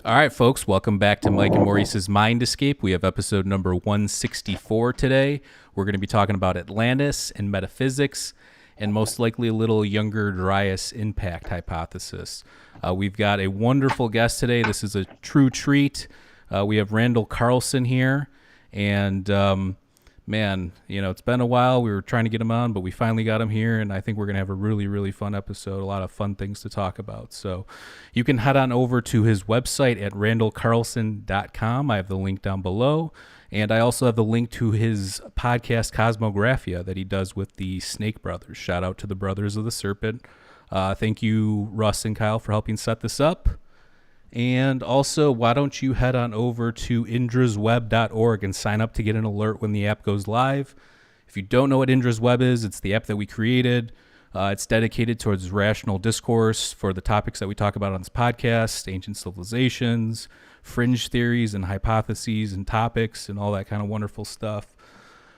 All right, folks, welcome back to Mike and Maurice's Mind Escape. We have episode number 164 today. We're going to be talking about Atlantis and metaphysics, and most likely a little Younger Dryas Impact Hypothesis. We've got a wonderful guest today. This is a true treat. We have Randall Carlson here, and man, you know, it's been a while. We were trying to get him on, but we finally got him here, and I think we're going to have a really, really fun episode, a lot of fun things to talk about. So you can head on over to his website at randallcarlson.com. I have the link down below, and I also have the link to his podcast, Kosmographia, that he does with the Snake Brothers. Shout out to the Brothers of the Serpent. Thank you, Russ and Kyle, for helping set this up. And also, why don't you head on over to indrasweb.org and sign up to get an alert when the app goes live. If you don't know what Indra's Web is, it's the app that we created. It's dedicated towards rational discourse for the topics that we talk about on this podcast, ancient civilizations, fringe theories and hypotheses and topics and all that kind of wonderful stuff,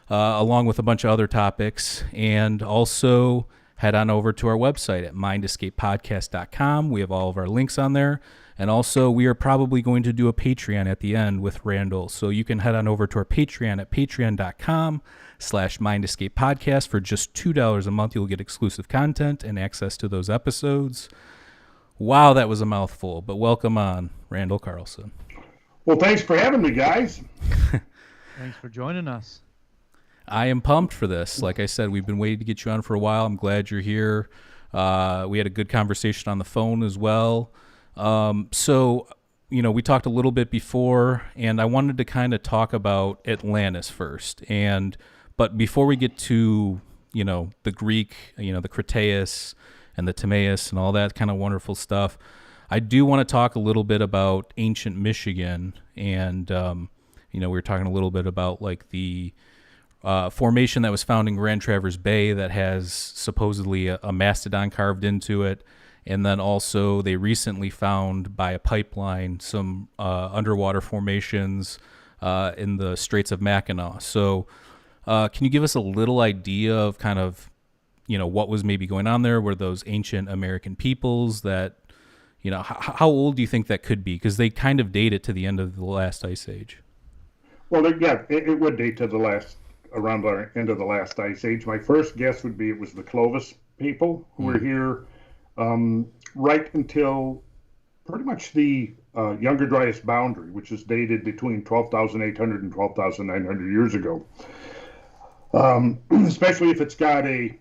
along with a bunch of other topics. And also head on over to our website at mindescapepodcast.com. We have all of our links on there. And also, we are probably going to do a Patreon at the end with Randall. So you can head on over to our Patreon at patreon.com/mindescapepodcast. For just $2 a month, you'll get exclusive content and access to those episodes. Wow, that was a mouthful, but welcome on, Randall Carlson. Well, thanks for having me, guys. Thanks for joining us. I am pumped for this. Like I said, we've been waiting to get you on for a while. I'm glad you're here. We had a good conversation on the phone as well. So, you know, we talked a little bit before, and I wanted to kind of talk about Atlantis first. But before we get to, you know, the Greek, you know, the Cretaeus and the Timaeus and all that kind of wonderful stuff, I do want to talk a little bit about ancient Michigan. And, you know, we were talking a little bit about like the formation that was found in Grand Traverse Bay that has supposedly a mastodon carved into it. And then also they recently found by a pipeline some underwater formations in the Straits of Mackinac. So can you give us a little idea of kind of, you know, what was maybe going on there? Were those ancient American peoples that, you know, how old do you think that could be? Because they kind of date it to the end of the last ice age. Well, yeah, it would date to around the end of the last ice age. My first guess would be it was the Clovis people who were here right until pretty much the Younger Dryas boundary, which is dated between 12,800 and 12,900 years ago. Especially if it's got you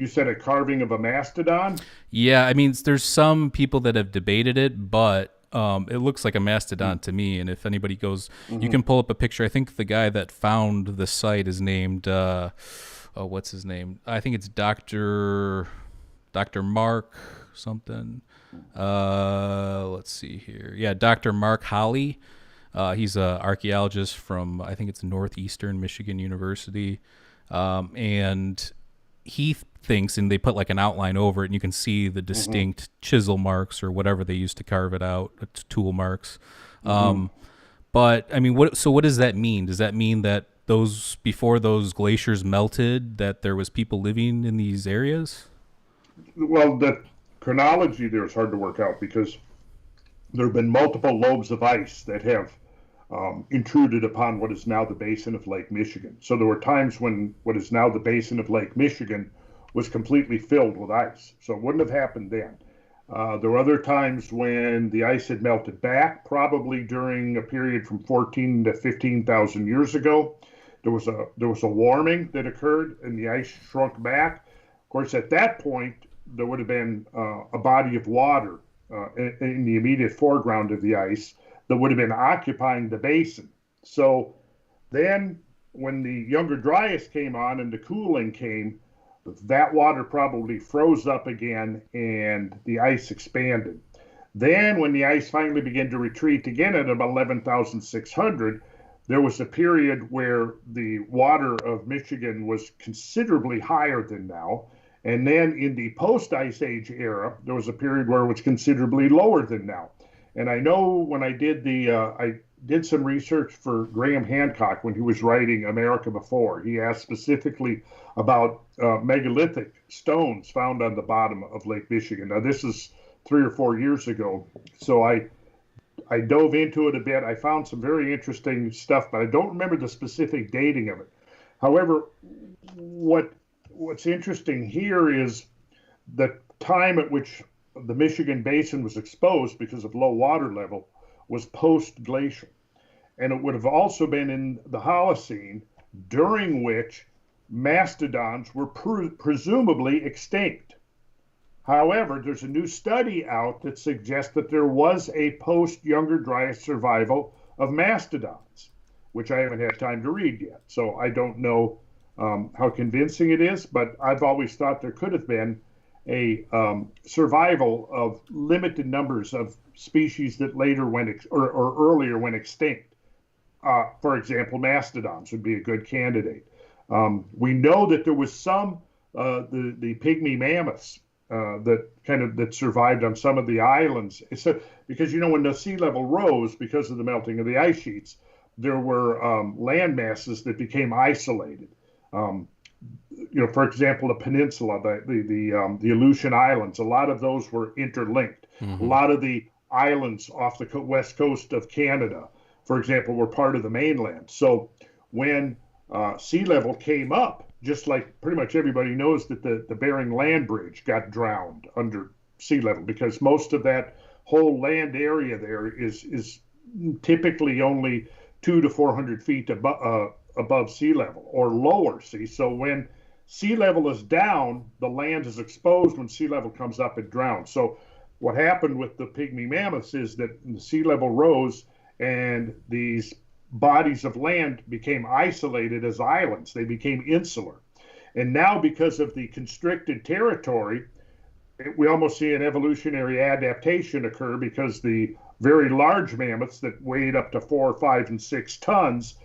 said a carving of a mastodon? Yeah, I mean, there's some people that have debated it, but it looks like a mastodon to me. And if anybody goes, you can pull up a picture. I think the guy that found the site is named, what's his name? I think it's Dr. Mark something. Let's see here. Yeah, Dr. Mark Holly. He's an archaeologist from, I think it's Northeastern Michigan University. And he thinks, and they put like an outline over it, and you can see the distinct chisel marks or whatever they used to carve it out, tool marks. But I mean, what does that mean? Does that mean that before those glaciers melted, that there was people living in these areas? Well, the chronology there is hard to work out because there have been multiple lobes of ice that have intruded upon what is now the basin of Lake Michigan. So there were times when what is now the basin of Lake Michigan was completely filled with ice. So it wouldn't have happened then. There were other times when the ice had melted back, probably during a period from 14 to 15,000 years ago. There was a warming that occurred and the ice shrunk back. Of course, at that point, there would have been a body of water in the immediate foreground of the ice that would have been occupying the basin. So then when the Younger Dryas came on and the cooling came, that water probably froze up again and the ice expanded. Then when the ice finally began to retreat again at about 11,600, there was a period where the water of Michigan was considerably higher than now. And then in the post-Ice Age era, there was a period where it was considerably lower than now. And I know when I did some research for Graham Hancock when he was writing America Before, he asked specifically about megalithic stones found on the bottom of Lake Michigan. Now, this is 3 or 4 years ago, so I I dove into it a bit. I found some very interesting stuff, but I don't remember the specific dating of it. However, what's interesting here is the time at which the Michigan Basin was exposed because of low water level was post-glacial. And it would have also been in the Holocene, during which mastodons were presumably extinct. However, there's a new study out that suggests that there was a post-Younger Dryas survival of mastodons, which I haven't had time to read yet. So I don't know how convincing it is, but I've always thought there could have been a survival of limited numbers of species that later went or earlier went extinct. For example, mastodons would be a good candidate. We know that there was some the pygmy mammoths that survived on some of the islands. So, because when the sea level rose because of the melting of the ice sheets, there were land masses that became isolated. For example, the peninsula, the Aleutian Islands, a lot of those were interlinked. Mm-hmm. A lot of the islands off the west coast of Canada, for example, were part of the mainland. So when sea level came up, just like pretty much everybody knows that the Bering Land Bridge got drowned under sea level, because most of that whole land area there is typically only 200 to 400 feet above sea level or lower. So when sea level is down, the land is exposed. When sea level comes up, it drowns. So what happened with the pygmy mammoths is that the sea level rose and these bodies of land became isolated as islands. They became insular. And now, because of the constricted territory, we almost see an evolutionary adaptation occur, because the very large mammoths that weighed up to 4, 5, and 6 tons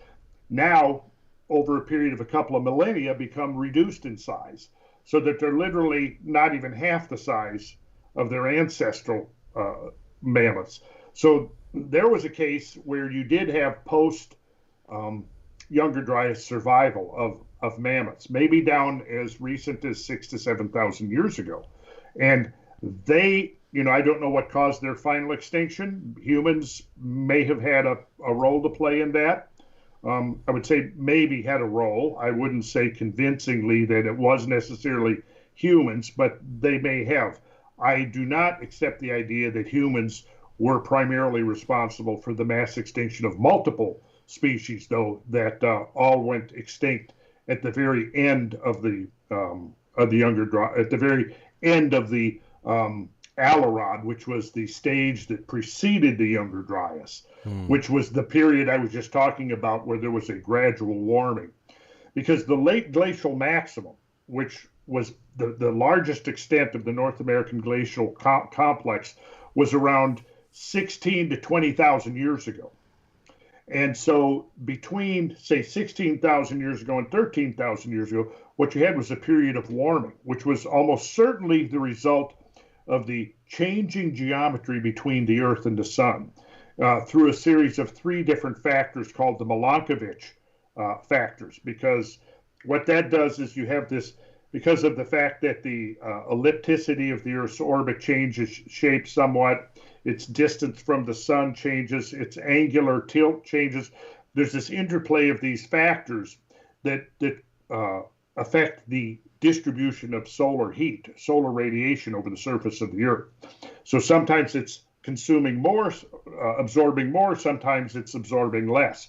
now, over a period of a couple of millennia, become reduced in size, so that they're literally not even half the size of their ancestral mammoths. So there was a case where you did have post Younger Dryas survival of mammoths, maybe down as recent as 6,000 to 7,000 years ago. And they, I don't know what caused their final extinction. Humans may have had a role to play in that. I would say maybe had a role. I wouldn't say convincingly that it was necessarily humans, but they may have. I do not accept the idea that humans were primarily responsible for the mass extinction of multiple species, though, that all went extinct at the very end of the Younger Dryas, at the very end of the Alarod, which was the stage that preceded the Younger Dryas, which was the period I was just talking about, where there was a gradual warming. Because the late glacial maximum, which was the largest extent of the North American glacial complex, was around 16 to 20,000 years ago. And so between, say, 16,000 years ago and 13,000 years ago, what you had was a period of warming, which was almost certainly the result of the changing geometry between the Earth and the Sun through a series of 3 different factors called the Milankovitch factors. Because what that does is you have this, because of the fact that the ellipticity of the Earth's orbit changes shape somewhat, its distance from the sun changes, its angular tilt changes. There's this interplay of these factors that affect the distribution of solar heat, solar radiation over the surface of the Earth. So sometimes it's consuming more, absorbing more, sometimes it's absorbing less.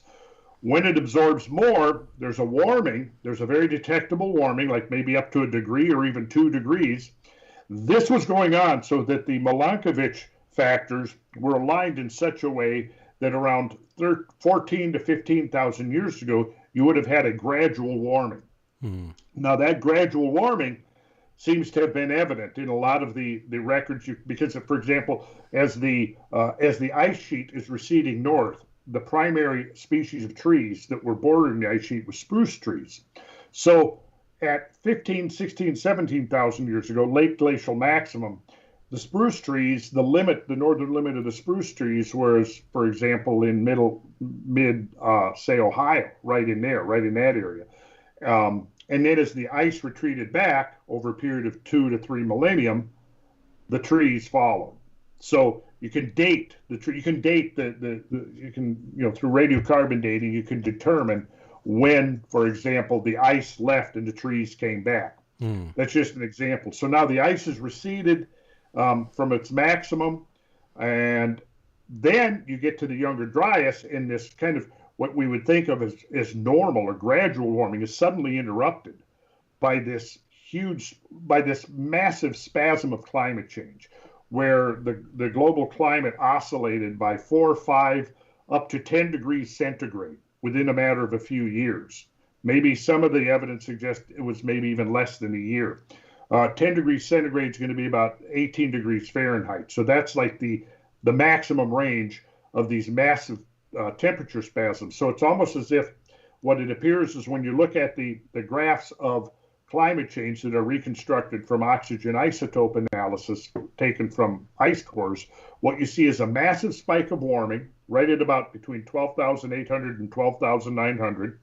When it absorbs more, there's a warming, there's a very detectable warming, like maybe up to a degree or even 2 degrees. This was going on so that the Milankovitch factors were aligned in such a way that around 14 to 15,000 years ago, you would have had a gradual warming. Now, that gradual warming seems to have been evident in a lot of the records, because, for example, as the ice sheet is receding north, the primary species of trees that were bordering the ice sheet was spruce trees. So at 15, 16, 17,000 years ago, late glacial maximum, the spruce trees, the northern limit of the spruce trees was, for example, in mid, say, Ohio, right in that area. And then as the ice retreated back over a period of 2 to 3 millennium, the trees followed. So you can date the tree. You can date you can, through radiocarbon dating, you can determine when, for example, the ice left and the trees came back. That's just an example. So now the ice has receded from its maximum, and then you get to the Younger Dryas, and this kind of what we would think of as normal or gradual warming is suddenly interrupted by this massive spasm of climate change, where the global climate oscillated by 4 or 5 up to 10 degrees centigrade within a matter of a few years. Maybe some of the evidence suggests it was maybe even less than a year. 10 degrees centigrade is going to be about 18 degrees Fahrenheit. So that's like the maximum range of these massive temperature spasms. So it's almost as if what it appears is when you look at the graphs of climate change that are reconstructed from oxygen isotope analysis taken from ice cores, what you see is a massive spike of warming right at about between 12,800 and 12,900.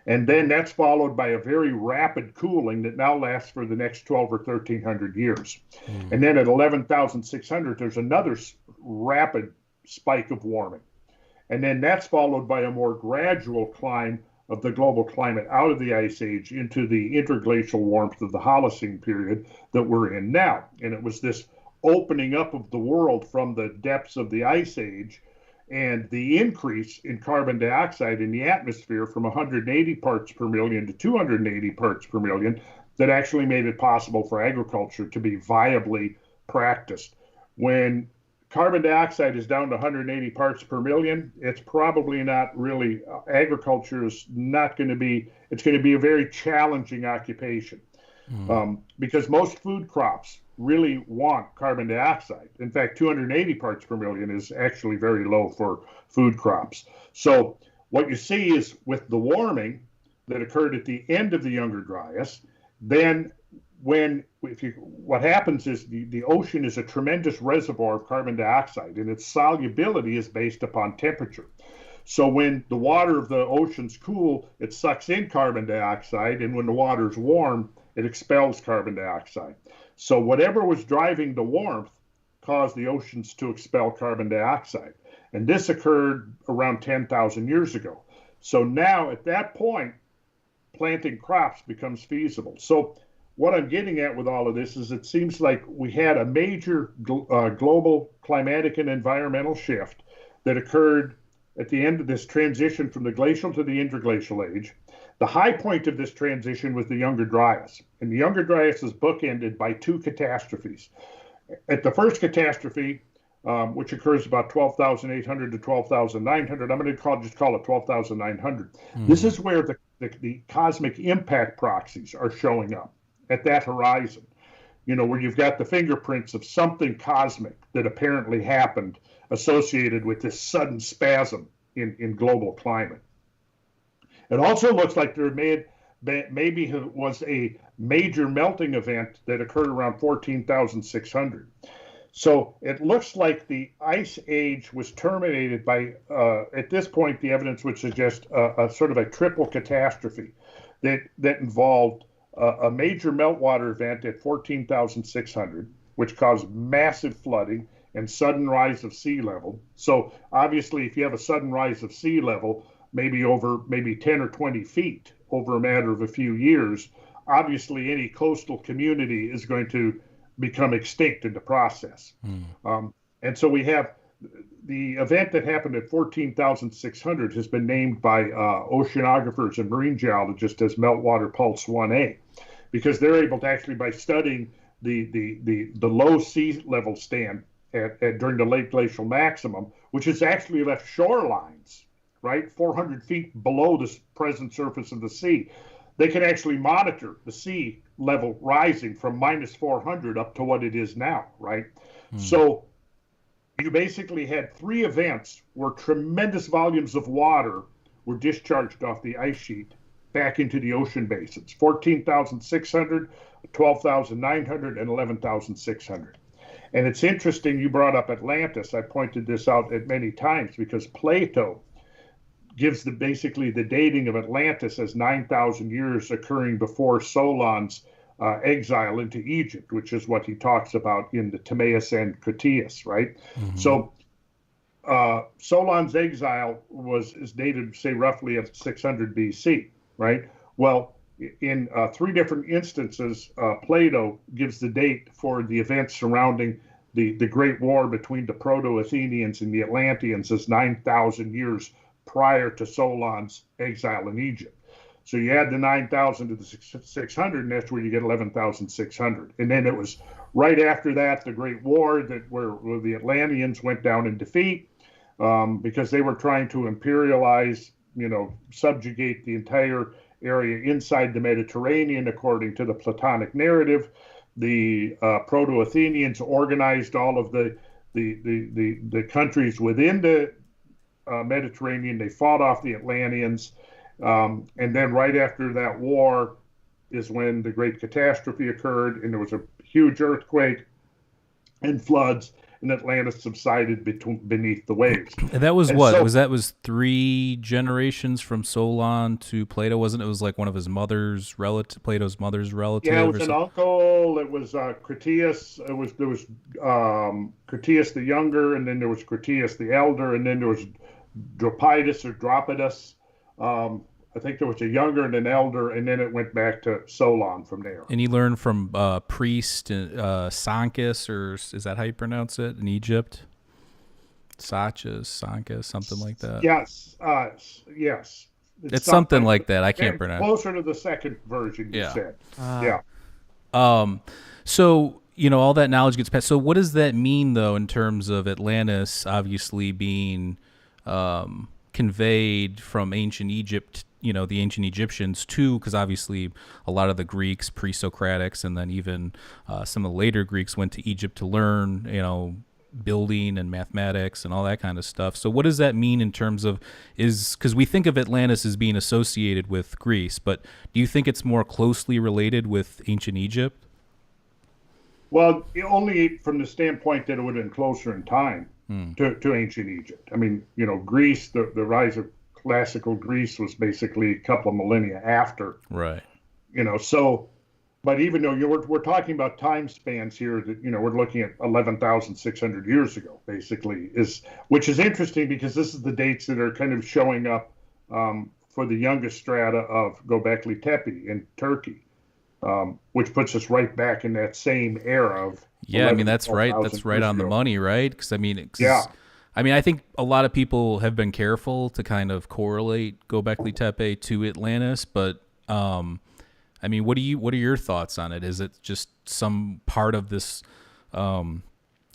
And then that's followed by a very rapid cooling that now lasts for the next 12 or 1,300 years. And then at 11,600, there's another rapid spike of warming. And then that's followed by a more gradual climb of the global climate out of the Ice Age into the interglacial warmth of the Holocene period that we're in now. And it was this opening up of the world from the depths of the Ice Age and the increase in carbon dioxide in the atmosphere from 180 parts per million to 280 parts per million that actually made it possible for agriculture to be viably practiced. When carbon dioxide is down to 180 parts per million, it's probably not really, agriculture is not going to be, it's going to be a very challenging occupation because most food crops really want carbon dioxide. In fact, 280 parts per million is actually very low for food crops. So what you see is with the warming that occurred at the end of the Younger Dryas, then what happens is the ocean is a tremendous reservoir of carbon dioxide, and its solubility is based upon temperature. So when the water of the oceans cool, it sucks in carbon dioxide, and when the water is warm, it expels carbon dioxide. So whatever was driving the warmth caused the oceans to expel carbon dioxide. And this occurred around 10,000 years ago. So now at that point, planting crops becomes feasible. So what I'm getting at with all of this is it seems like we had a major global climatic and environmental shift that occurred at the end of this transition from the glacial to the interglacial age. The high point of this transition was the Younger Dryas. And the Younger Dryas is bookended by 2 catastrophes. At the first catastrophe, which occurs about 12,800 to 12,900, I'm going to just call it 12,900. This is where the cosmic impact proxies are showing up at that horizon, where you've got the fingerprints of something cosmic that apparently happened associated with this sudden spasm in global climate. It also looks like there maybe was a major melting event that occurred around 14,600. So it looks like the Ice Age was terminated by, at this point, the evidence would suggest a sort of a triple catastrophe that involved a major meltwater event at 14,600, which caused massive flooding and sudden rise of sea level. So obviously, if you have a sudden rise of sea level, maybe 10 or 20 feet over a matter of a few years, obviously any coastal community is going to become extinct in the process. And so we have the event that happened at 14,600 has been named by oceanographers and marine geologists as Meltwater Pulse 1A, because they're able to actually, by studying the low sea level stand during the late glacial maximum, which has actually left shorelines, right, 400 feet below the present surface of the sea, they can actually monitor the sea level rising from minus 400 up to what it is now, right? So you basically had 3 events where tremendous volumes of water were discharged off the ice sheet back into the ocean basins, 14,600, 12,900, and 11,600. And it's interesting you brought up Atlantis. I pointed this out at many times because Plato gives basically the dating of Atlantis as 9,000 years occurring before Solon's exile into Egypt, which is what he talks about in the Timaeus and Critias, right? So Solon's exile is dated, say, roughly at 600 BC, right? Well, in three different instances, Plato gives the date for the events surrounding the Great War between the Proto-Athenians and the Atlanteans as 9,000 years prior to Solon's exile in Egypt. So you add the 9,000 to the 600, and that's where you get 11,600. And then it was right after that, the Great War, where the Atlanteans went down in defeat because they were trying to imperialize, subjugate the entire area inside the Mediterranean, according to the Platonic narrative. The Proto-Athenians organized all of the countries within the Mediterranean. They fought off the Atlanteans. And then right after that war is when the great catastrophe occurred, and there was a huge earthquake and floods, and Atlantis subsided beneath the waves. And that was was 3 generations from Solon to Plato, wasn't it? It was like one of his mother's relative, Plato's mother's relative. Yeah, it was an uncle. It was Critias. There was Critias the younger, and then there was Critias the elder, and then there was Dropidas. I think there was a younger and an elder, and then it went back to Solon from there. And he learned from priest Sankis, or is that how you pronounce it, in Egypt? Sankis, something like that. Yes, yes. It's something like that. I can't pronounce. Closer to the second version, you said. Yeah. So, all that knowledge gets passed. So what does that mean, though, in terms of Atlantis obviously being conveyed from ancient Egypt, the ancient Egyptians too, because obviously a lot of the Greeks, pre-Socratics, and then even some of the later Greeks went to Egypt to learn, building and mathematics and all that kind of stuff. So what does that mean in terms of, because we think of Atlantis as being associated with Greece, but do you think it's more closely related with ancient Egypt? Well, only from the standpoint that it would have been closer in time to ancient Egypt. I mean, Greece, the rise of classical Greece was basically a couple of millennia after. Right. But even though we're talking about time spans here that, we're looking at 11,600 years ago, basically, which is interesting because this is the dates that are kind of showing up for the youngest strata of Göbekli Tepe in Turkey, which puts us right back in that same era of. Yeah, I mean, that's right. That's right on the money, right? Because, I think a lot of people have been careful to kind of correlate Göbekli Tepe to Atlantis, but what are your thoughts on it? Is it just some part of this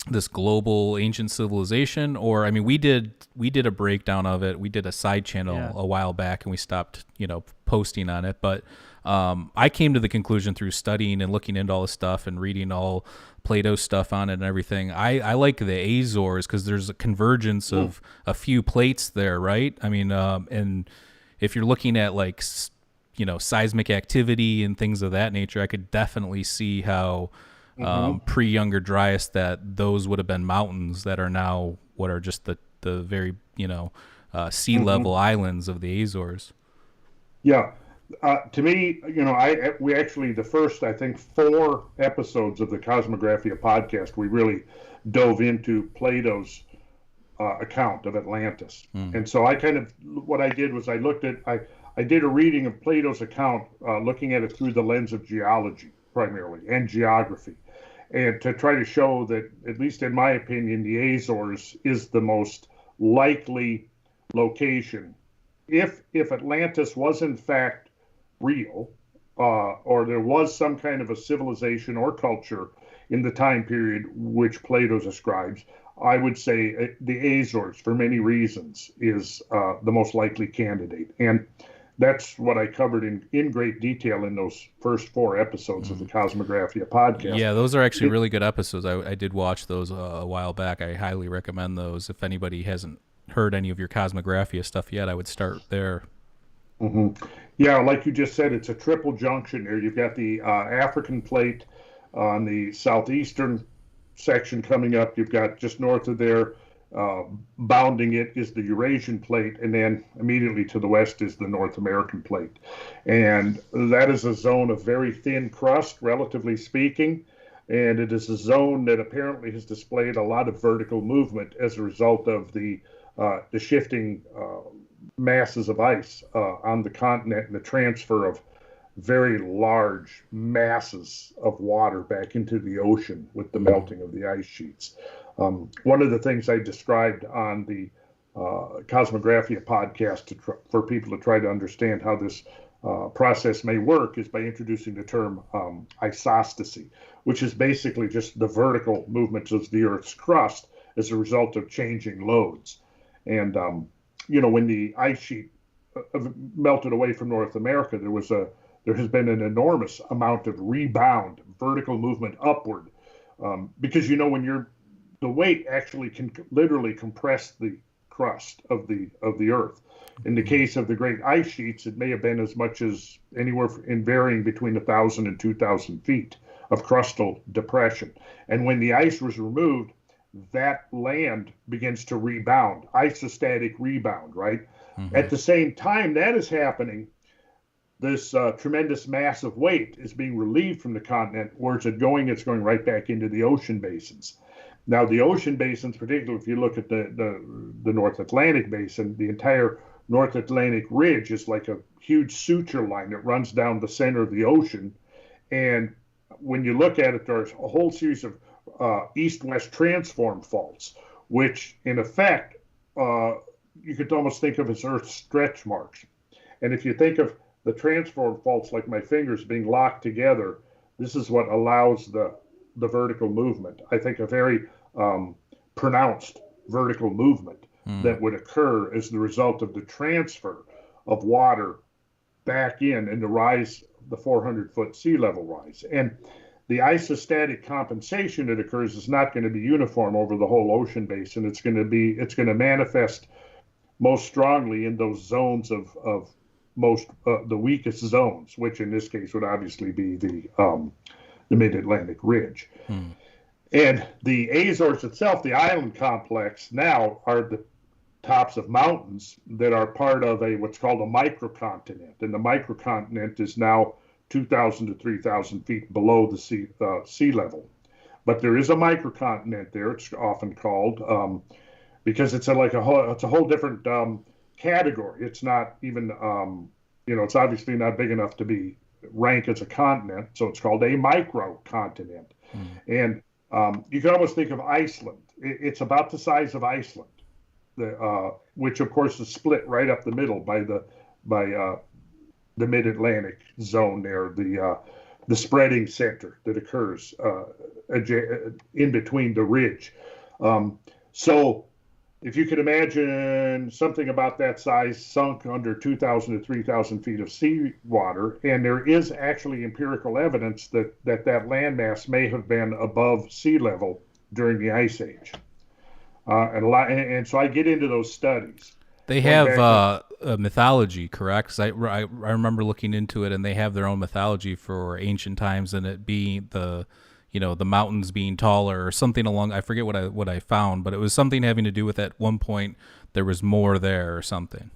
this global ancient civilization, or we did a breakdown of it. We did a side channel a while back, and we stopped posting on it, but I came to the conclusion through studying and looking into all this stuff and reading all Plato stuff on it and everything. I like the Azores because there's a convergence of a few plates there, right? And if you're looking at seismic activity and things of that nature, I could definitely see how pre-Younger Dryas that those would have been mountains that are now what are just the very sea level islands of the Azores. Yeah. To me, we actually, the first, I think, 4 episodes of the Kosmographia podcast, we really dove into Plato's account of Atlantis. And so what I did was I did a reading of Plato's account, looking at it through the lens of geology primarily and geography, and to try to show that, at least in my opinion, the Azores is the most likely location. If Atlantis was in fact real, or there was some kind of a civilization or culture in the time period which Plato describes, I would say the Azores, for many reasons, is the most likely candidate. And that's what I covered in great detail in those first 4 episodes of the Kosmographia podcast. Yeah, those are actually really good episodes. I did watch those a while back. I highly recommend those. If anybody hasn't heard any of your Kosmographia stuff yet, I would start there. Yeah, like you just said, it's a triple junction there. You've got the African plate on the southeastern section coming up. You've got just north of there bounding it is the Eurasian plate, and then immediately to the west is the North American plate. And that is a zone of very thin crust, relatively speaking, and it is a zone that apparently has displayed a lot of vertical movement as a result of the shifting masses of ice on the continent and the transfer of very large masses of water back into the ocean with the melting of the ice sheets. One of the things I described on the Kosmographia podcast for people to try to understand how this process may work is by introducing the term isostasy, which is basically just the vertical movements of the Earth's crust as a result of changing loads. And, when the ice sheet melted away from North America, there has been an enormous amount of rebound, vertical movement upward, because when the weight actually can literally compress the crust of the Earth. In the case of the great ice sheets, it may have been as much as anywhere in varying between 1,000 and 2,000 feet of crustal depression. And when the ice was removed, that land begins to rebound, isostatic rebound, right? Mm-hmm. At the same time that is happening, this tremendous mass of weight is being relieved from the continent. Where's it going? It's going right back into the ocean basins. Now, the ocean basins, particularly if you look at the North Atlantic basin, the entire North Atlantic ridge is like a huge suture line that runs down the center of the ocean. And when you look at it, there's a whole series of east-west transform faults, which in effect, you could almost think of as Earth's stretch marks. And if you think of the transform faults like my fingers being locked together, this is what allows the vertical movement. I think a very pronounced vertical movement that would occur as the result of the transfer of water back in and the 400-foot sea level rise. And the isostatic compensation that occurs is not going to be uniform over the whole ocean basin. It's going to manifest most strongly in those zones of most the weakest zones, which in this case would obviously be the mid-Atlantic ridge. And the Azores itself, the island complex, now are the tops of mountains that are part of what's called a microcontinent. And the microcontinent is now 2,000 to 3,000 feet below the sea level. But there is a microcontinent there, it's often called, because it's a whole different category. It's not even, it's obviously not big enough to be ranked as a continent, so it's called a microcontinent. And you can almost think of Iceland. It's about the size of Iceland, which of course is split right up the middle by the mid-Atlantic zone there, the spreading center that occurs in between the ridge. So if you could imagine something about that size sunk under 2,000 to 3,000 feet of seawater, and there is actually empirical evidence that landmass may have been above sea level during the Ice Age. And so I get into those studies. They have a mythology, correct? 'Cause I remember looking into it, and they have their own mythology for ancient times, and it being the mountains being taller or something along. I forget what I found, but it was something having to do with at one point there was more there or something.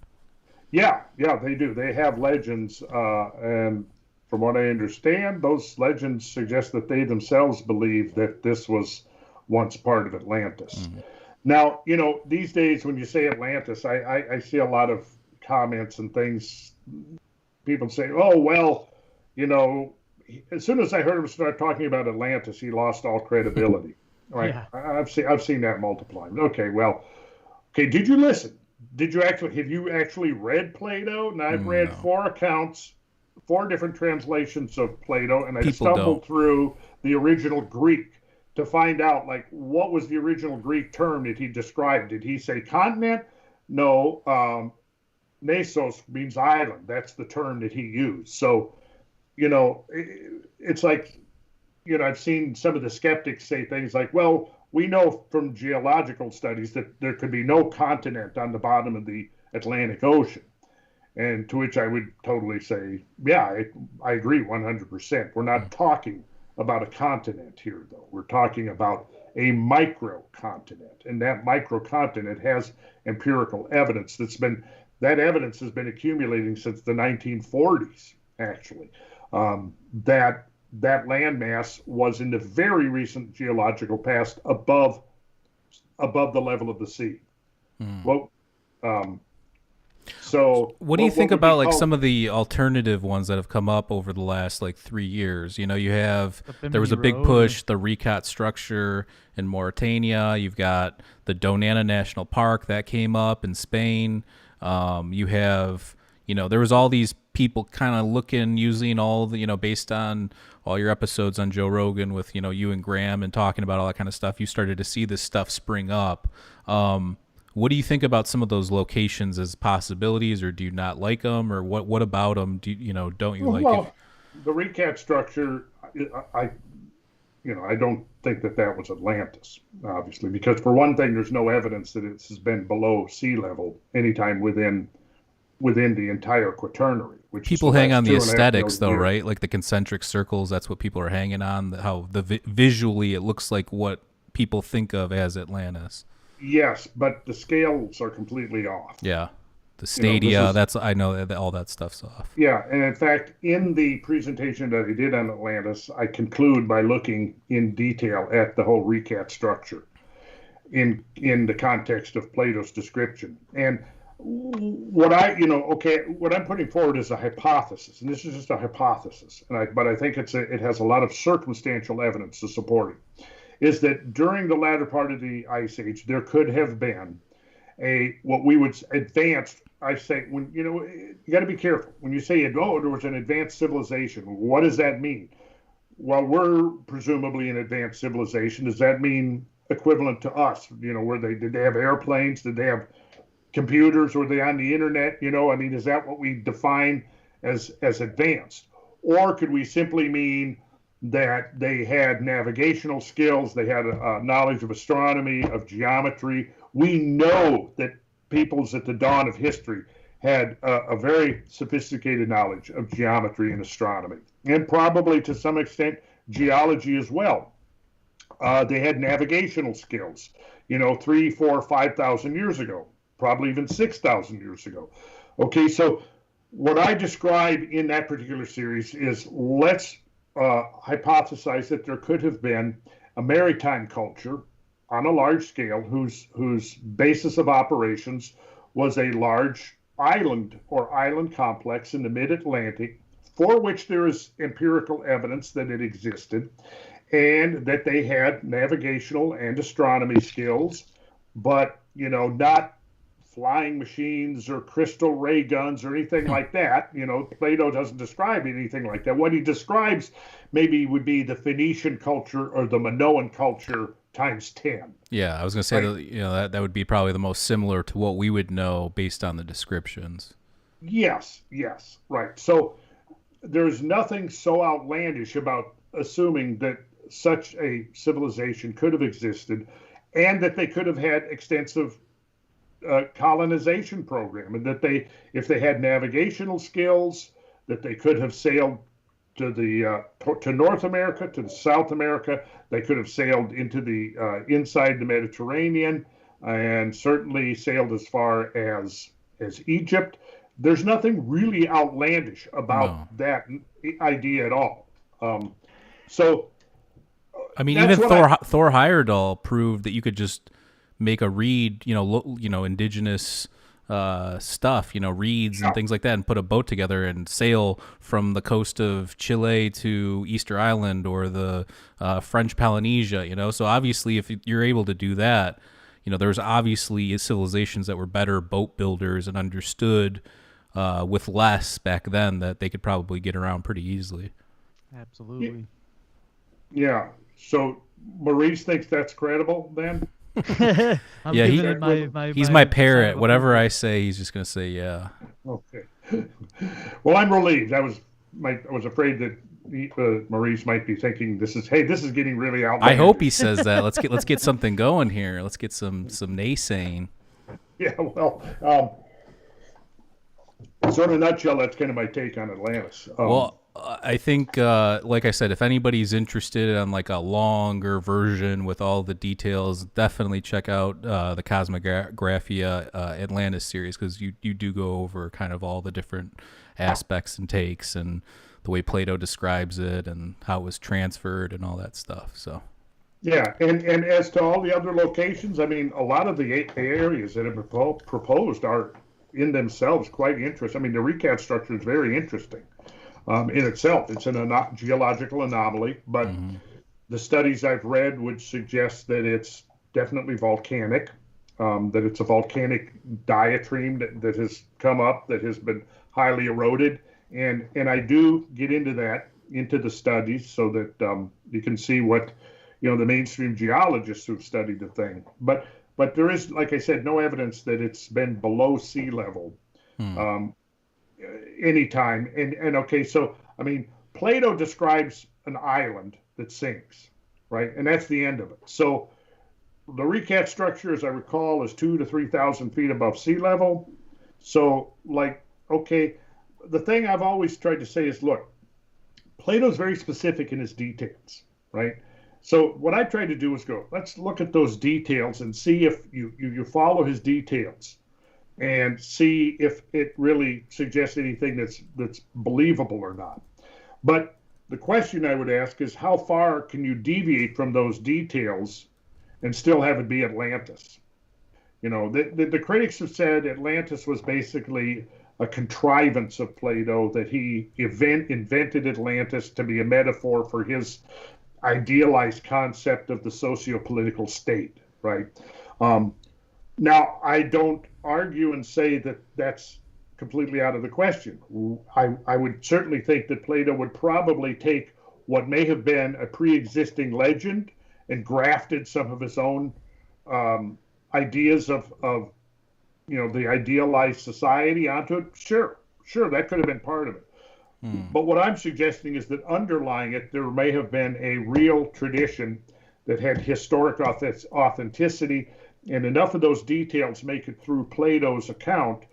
Yeah, they do. They have legends, and from what I understand, those legends suggest that they themselves believe that this was once part of Atlantis. Now, these days when you say Atlantis, I see a lot of comments and things. People say, oh, well, as soon as I heard him start talking about Atlantis, he lost all credibility. Right? Yeah. I've seen that multiply. Okay, did you listen? Have you actually read Plato? And I've read 4 accounts, 4 different translations of Plato, and I stumbled through the original Greek to find out, what was the original Greek term that he described? Did he say continent? No, Nasos means island. That's the term that he used. So, it's like, I've seen some of the skeptics say things like, well, we know from geological studies that there could be no continent on the bottom of the Atlantic Ocean. And to which I would totally say, yeah, I agree 100%. We're not talking about a continent here, though. We're talking about a microcontinent, and that microcontinent has empirical evidence that evidence has been accumulating since the 1940s, actually. That landmass was in the very recent geological past above the level of the sea. Well, so what do you think about like some of the alternative ones that have come up over the last like 3 years? You know, there was a big push, the Recot structure in Mauritania. You've got the Donana National Park that came up in Spain. You have, there was all these people kind of using all the, based on all your episodes on Joe Rogan with, you and Graham and talking about all that kind of stuff, you started to see this stuff spring up. What do you think about some of those locations as possibilities, or do you not like them, or what about them don't you like? Well, the Recot structure, I don't think that was Atlantis, obviously, because for one thing, there's no evidence that it has been below sea level anytime within the entire Quaternary. Which people hang on the aesthetics, though, right? Like the concentric circles, that's what people are hanging on. How visually it looks like what people think of as Atlantis. Yes, but the scales are completely off. Yeah. The stadia, I know that all that stuff's off. Yeah, and in fact, in the presentation that I did on Atlantis, I conclude by looking in detail at the whole Recot structure in the context of Plato's description. And what I'm putting forward is a hypothesis, and this is just a hypothesis, but I think it has a lot of circumstantial evidence to support it. Is that during the latter part of the Ice Age, there could have been what we would advanced. I say, when you got to be careful when you say, there was an advanced civilization. What does that mean? Well, we're presumably an advanced civilization. Does that mean equivalent to us? Did they have airplanes? Did they have computers? Were they on the internet? Is that what we define as advanced? Or could we simply mean that they had navigational skills, they had a knowledge of astronomy, of geometry? We know that peoples at the dawn of history had a very sophisticated knowledge of geometry and astronomy, and probably to some extent geology as well. They had navigational skills, 3, 4, 5,000 years ago, probably even 6,000 years ago. Okay, so what I describe in that particular series is let's hypothesize that there could have been a maritime culture on a large scale whose basis of operations was a large island or island complex in the mid-Atlantic, for which there is empirical evidence that it existed, and that they had navigational and astronomy skills, but not flying machines or crystal ray guns or anything like that. Plato doesn't describe anything like that. What he describes maybe would be the Phoenician culture or the Minoan culture times 10. Yeah, I was going to say that would be probably the most similar to what we would know based on the descriptions. Yes, right. So there's nothing so outlandish about assuming that such a civilization could have existed and that they could have had extensive colonization program, and that if they had navigational skills, that they could have sailed to North America, to South America. They could have sailed into the inside the Mediterranean, and certainly sailed as far as Egypt. There's nothing really outlandish about that idea at all. So, I mean, even Thor Heyerdahl proved that you could just make a reed, indigenous stuff, reeds and things like that, and put a boat together and sail from the coast of Chile to Easter Island or the French Polynesia, So obviously, if you're able to do that, there's obviously civilizations that were better boat builders and understood with less back then, that they could probably get around pretty easily. Absolutely. Yeah. So Maurice thinks that's credible then? He's my parrot. Whatever I say, he's just going to say, yeah. Okay. Well, I'm relieved. I was afraid that Maurice might be thinking this is getting really outlandish. I hope he says that. Let's get something going here. Let's get some naysaying. Yeah. Well, so in a nutshell, that's kind of my take on Atlantis. I think, like I said, if anybody's interested on like a longer version with all the details, definitely check out the Cosmographia Atlantis series, because you do go over kind of all the different aspects and takes and the way Plato describes it and how it was transferred and all that stuff. So. Yeah, and as to all the other locations, I mean, a lot of the areas that have been proposed are in themselves quite interesting. I mean, the recap structure is very interesting in itself. It's an geological anomaly, but the studies I've read would suggest that it's definitely volcanic, that it's a volcanic diatreme that has come up, that has been highly eroded. And I do get into the studies so that you can see what, the mainstream geologists who've studied the thing. But there is, like I said, no evidence that it's been below sea level anytime. And okay, so, I mean, Plato describes an island that sinks, right? And that's the end of it. So the recap structure, as I recall, is 2,000 to 3,000 feet above sea level. So, like, okay, the thing I've always tried to say is, look, Plato's very specific in his details, right? So what I tried to do is let's look at those details and see if you follow his details and see if it really suggests anything that's believable or not. But the question I would ask is, how far can you deviate from those details and still have it be Atlantis? The critics have said Atlantis was basically a contrivance of Plato, that he invented Atlantis to be a metaphor for his idealized concept of the socio-political state, right? Now, I don't argue and say that that's completely out of the question. I would certainly think that Plato would probably take what may have been a pre-existing legend and grafted some of his own ideas of the idealized society onto it. Sure, that could have been part of it. But what I'm suggesting is that underlying it, there may have been a real tradition that had historic authenticity, and enough of those details make it through Plato's account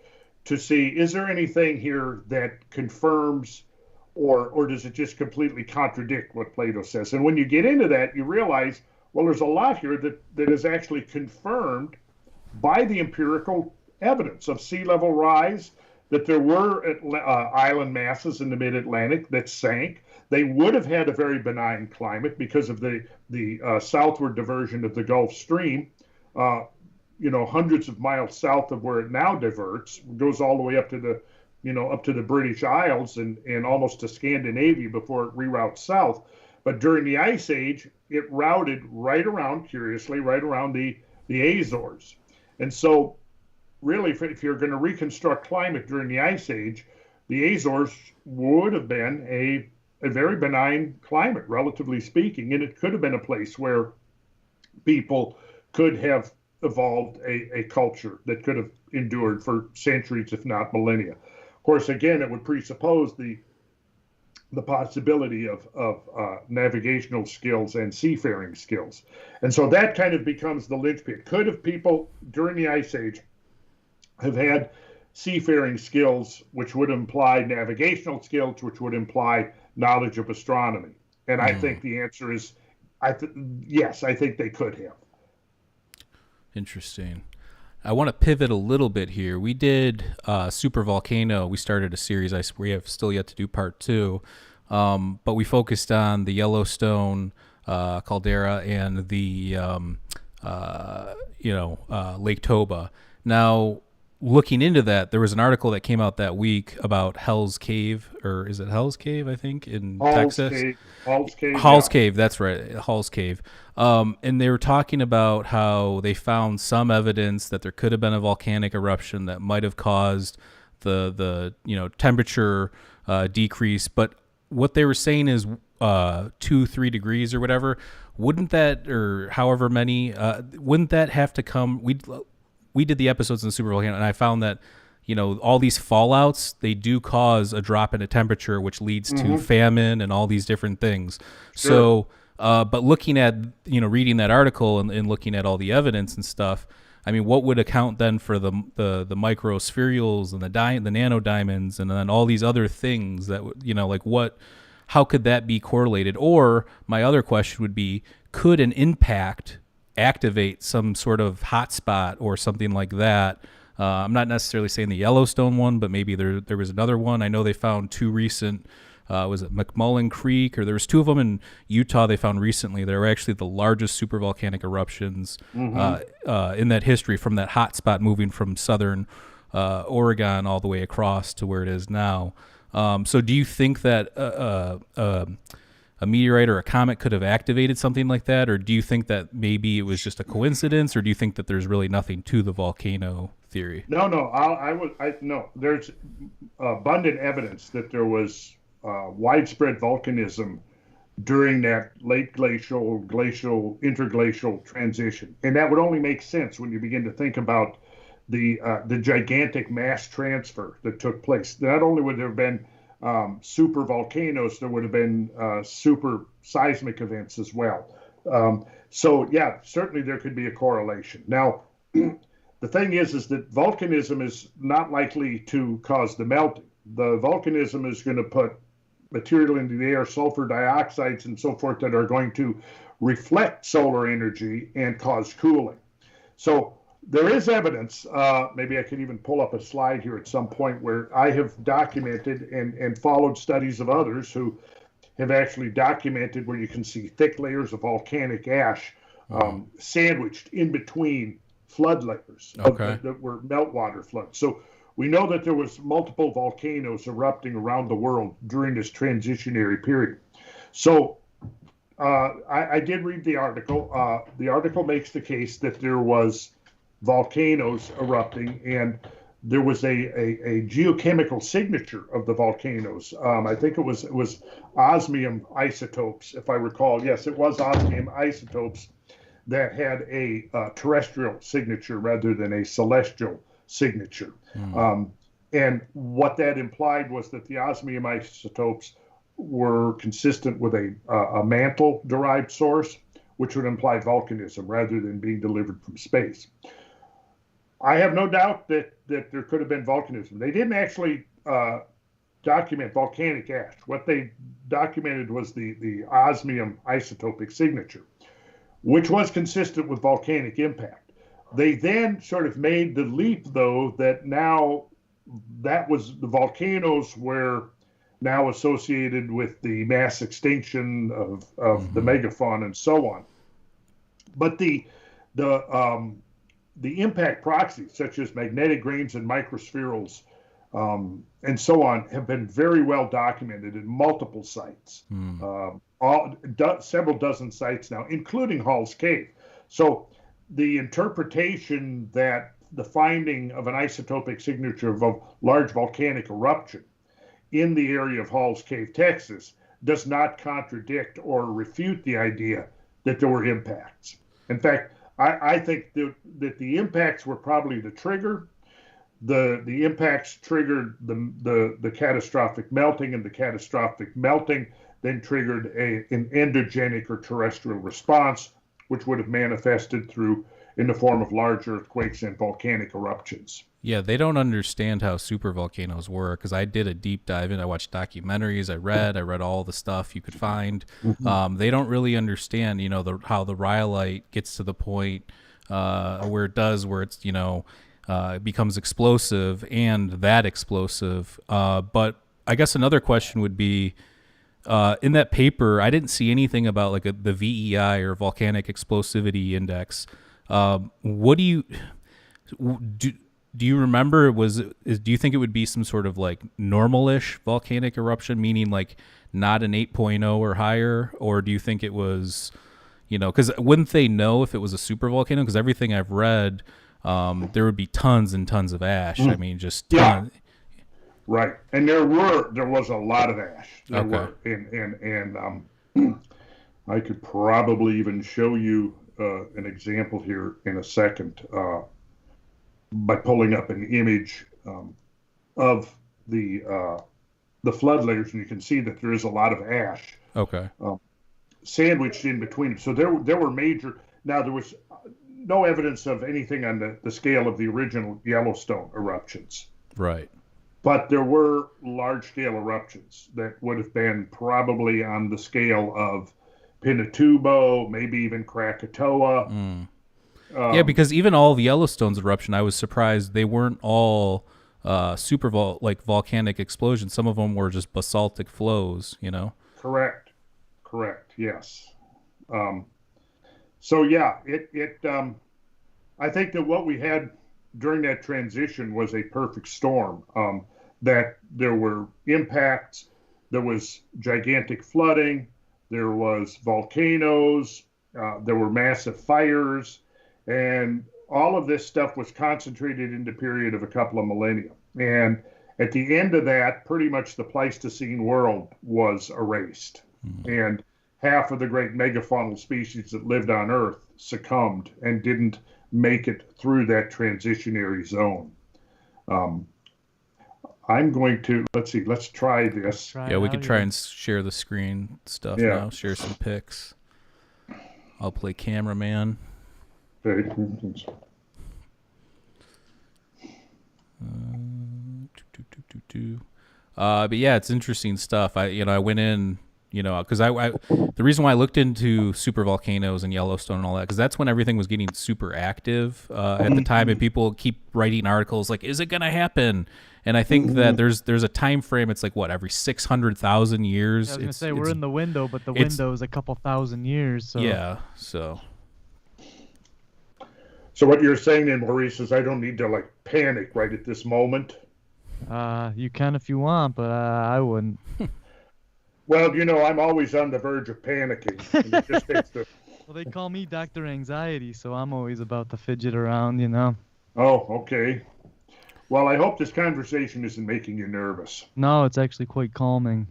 to see, is there anything here that confirms or does it just completely contradict what Plato says? And when you get into that, you realize, well, there's a lot here that is actually confirmed by the empirical evidence of sea level rise, that there were island masses in the mid-Atlantic that sank. They would have had a very benign climate because of the southward diversion of the Gulf Stream, hundreds of miles south of where it now diverts, goes all the way up to the British Isles and almost to Scandinavia before it reroutes south. But during the Ice Age, it routed right around the Azores. And so really, if you're going to reconstruct climate during the Ice Age, the Azores would have been a very benign climate, relatively speaking, and it could have been a place where people could have evolved a culture that could have endured for centuries, if not millennia. Of course, again, it would presuppose the possibility of navigational skills and seafaring skills. And so that kind of becomes the linchpin. Could have people during the Ice Age have had seafaring skills, which would imply navigational skills, which would imply knowledge of astronomy? And I think the answer is, yes, I think they could have. Interesting. I want to pivot a little bit here. We did Super Volcano. We started a series. We have still yet to do part 2, but we focused on the Yellowstone caldera and the Lake Toba. Now, looking into that, there was an article that came out that week about Hell's Cave, or is it Hell's Cave, I think, in Texas? Hell's Cave, that's right, Hell's Cave. And they were talking about how they found some evidence that there could have been a volcanic eruption that might have caused the temperature decrease. But what they were saying is 2-3 degrees or whatever. Wouldn't that, or however many, wouldn't that have to come? We did the episodes in the Super Volcano, and I found that, all these fallouts, they do cause a drop in the temperature, which leads to famine and all these different things. Sure. So, but looking at, reading that article and looking at all the evidence and stuff, I mean, what would account then for the microspherules and the nanodiamonds and then all these other things that, like what how could that be correlated? Or my other question would be, could an impact activate some sort of hotspot or something like that? I'm not necessarily saying the Yellowstone one, but maybe there was another one. I know they found two recent, was it McMullen Creek, or there was two of them in Utah they found recently. They were actually the largest supervolcanic eruptions in that history, from that hotspot moving from southern Oregon all the way across to where it is now. So do you think that a meteorite or a comet could have activated something like that, or do you think that maybe it was just a coincidence, or do you think that there's really nothing to the volcano theory? No, no. There's abundant evidence that there was widespread volcanism during that late glacial, interglacial transition, and that would only make sense when you begin to think about the gigantic mass transfer that took place. Not only would there have been super volcanoes, there would have been super seismic events as well. So yeah, certainly there could be a correlation. Now, the thing is that volcanism is not likely to cause the melting. The volcanism is going to put material into the air, sulfur dioxides and so forth, that are going to reflect solar energy and cause cooling. So there is evidence, maybe I can even pull up a slide here at some point, where I have documented and followed studies of others who have actually documented where you can see thick layers of volcanic ash sandwiched in between flood layers that were meltwater floods. So we know that there was multiple volcanoes erupting around the world during this transitionary period. So I did read the article. The article makes the case that there was volcanoes erupting, and there was a geochemical signature of the volcanoes. I think it was osmium isotopes, if I recall. Yes, it was osmium isotopes that had a terrestrial signature rather than a celestial signature. And what that implied was that the osmium isotopes were consistent with a mantle-derived source, which would imply volcanism rather than being delivered from space. I have no doubt that there could have been volcanism. They didn't actually document volcanic ash. What they documented was the osmium isotopic signature, which was consistent with volcanic impact. They then sort of made the leap, though, that now that was the volcanoes were now associated with the mass extinction of the megafauna and so on. But the impact proxies, such as magnetic grains and microspherules and so on, have been very well documented in multiple sites, several dozen sites now, including Hall's Cave. So the interpretation that the finding of an isotopic signature of a large volcanic eruption in the area of Hall's Cave, Texas, does not contradict or refute the idea that there were impacts. In fact, I think that the impacts were probably the trigger. The impacts triggered the catastrophic melting, and the catastrophic melting then triggered an endogenic or terrestrial response, which would have manifested in the form of large earthquakes and volcanic eruptions. Yeah, they don't understand how supervolcanoes work, because I did a deep dive in. I watched documentaries. I read all the stuff you could find. They don't really understand, how the rhyolite gets to the point where it does, where it's, it becomes explosive, and that explosive. But I guess another question would be, in that paper, I didn't see anything about the VEI, or volcanic explosivity index. What do you remember? Do you think it would be some sort of normal-ish volcanic eruption, meaning not an 8.0 or higher, or do you think it was, because wouldn't they know if it was a supervolcano? Because everything I've read, there would be tons and tons of ash. I mean, just tons. Yeah. Right, and there was a lot of ash. There were, and I could probably even show you an example here in a second by pulling up an image of the flood layers, and you can see that there is a lot of ash. Sandwiched in between them. So there were major. Now there was no evidence of anything on the scale of the original Yellowstone eruptions. Right. But there were large-scale eruptions that would have been probably on the scale of Pinatubo, maybe even Krakatoa. Yeah, because even all of Yellowstone's eruption, I was surprised they weren't all volcanic explosions. Some of them were just basaltic flows, you know? Correct, yes. So yeah, I think that what we had during that transition was a perfect storm. That there were impacts, there was gigantic flooding, there was volcanoes, there were massive fires, and all of this stuff was concentrated in the period of a couple of millennia. And at the end of that, pretty much the Pleistocene world was erased. And half of the great megafaunal species that lived on Earth succumbed and didn't make it through that transitionary zone. I'm going to, let's try this. Yeah, we could try and share the screen stuff now, share some pics. I'll play cameraman. Okay. But yeah, it's interesting stuff. I went in, because the reason why I looked into super volcanoes and Yellowstone and all that, because that's when everything was getting super active at the time, and people keep writing articles like, "Is it going to happen?" And I think that there's a time frame. It's like every 600,000 years. I was going to say we're in the window, but the window is a couple thousand years. So yeah, so. So what you're saying then, Maurice, is I don't need to panic right at this moment. You can if you want, but I wouldn't. Well, I'm always on the verge of panicking. And it just takes the... Well, they call me Dr. Anxiety, so I'm always about to fidget around, Oh, okay. Well, I hope this conversation isn't making you nervous. No, it's actually quite calming.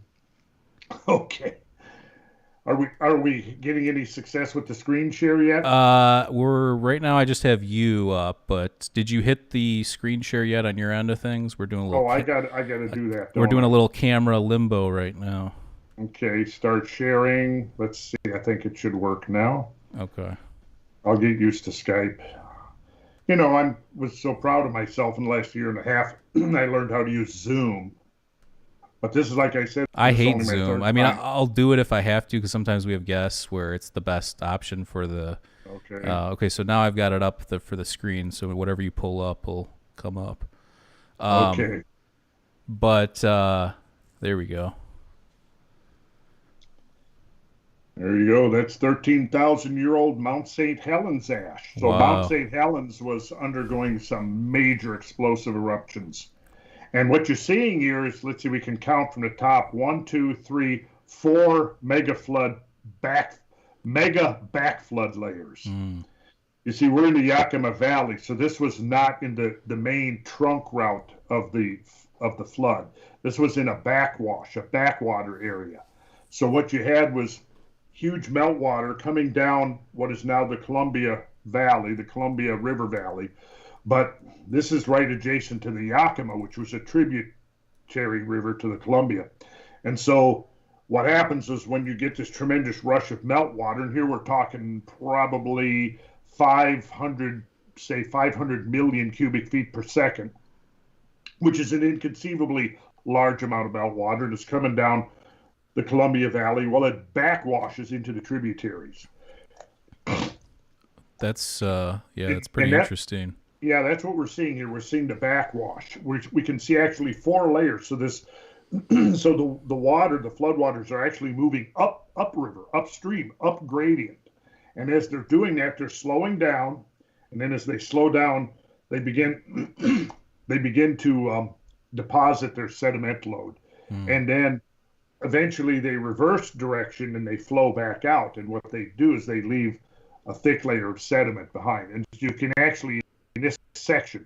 Okay. Are we getting any success with the screen share yet? We're right now. I just have you up, but did you hit the screen share yet on your end of things? We're doing a little. I got to do that. We're doing a little camera limbo right now. Okay, start sharing. Let's see. I think it should work now. Okay. I'll get used to Skype. I was so proud of myself in the last year and a half. I learned how to use Zoom. But this is, like I said, I hate Zoom. I mean, I'll do it if I have to, because sometimes we have guests where it's the best option for the. Okay. Okay, so now I've got it up for the screen, so whatever you pull up will come up. Okay. But there we go. There you go. That's 13,000-year-old Mount St. Helens ash. So wow. Mount St. Helens was undergoing some major explosive eruptions. And what you're seeing here is, let's see, we can count from the top, 1, 2, 3, 4 mega backflood layers. You see, we're in the Yakima Valley, so this was not in the main trunk route of the flood. This was in a backwash, a backwater area. So what you had was huge meltwater coming down what is now the Columbia Valley, the Columbia River Valley. But this is right adjacent to the Yakima, which was a tributary river to the Columbia. And so what happens is when you get this tremendous rush of meltwater, and here we're talking probably 500 million cubic feet per second, which is an inconceivably large amount of meltwater, and it's coming down the Columbia Valley. Well, it backwashes into the tributaries. That's that's pretty interesting. Yeah, that's what we're seeing here. We're seeing the backwash. We can see actually 4 layers. So this, so the water, the floodwaters are actually moving upriver, upstream, up gradient. And as they're doing that, they're slowing down. And then as they slow down, they begin to deposit their sediment load. And then eventually they reverse direction and they flow back out. And what they do is they leave a thick layer of sediment behind. And you can actually, in this section,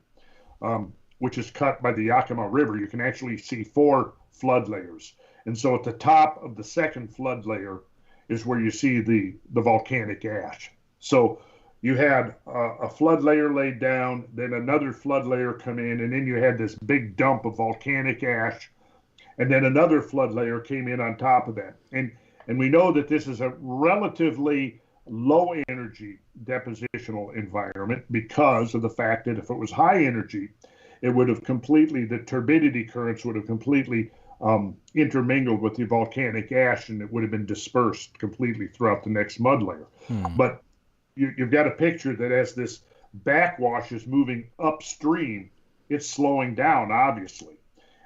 which is cut by the Yakima River, you can actually see 4 flood layers. And so at the top of the second flood layer is where you see the volcanic ash. So you had a flood layer laid down, then another flood layer come in, and then you had this big dump of volcanic ash, and then another flood layer came in on top of that. And we know that this is a relatively low energy depositional environment because of the fact that if it was high energy, it would have completely, the turbidity currents would have completely intermingled with the volcanic ash, and it would have been dispersed completely throughout the next mud layer. But you've got a picture that as this backwash is moving upstream, it's slowing down, obviously.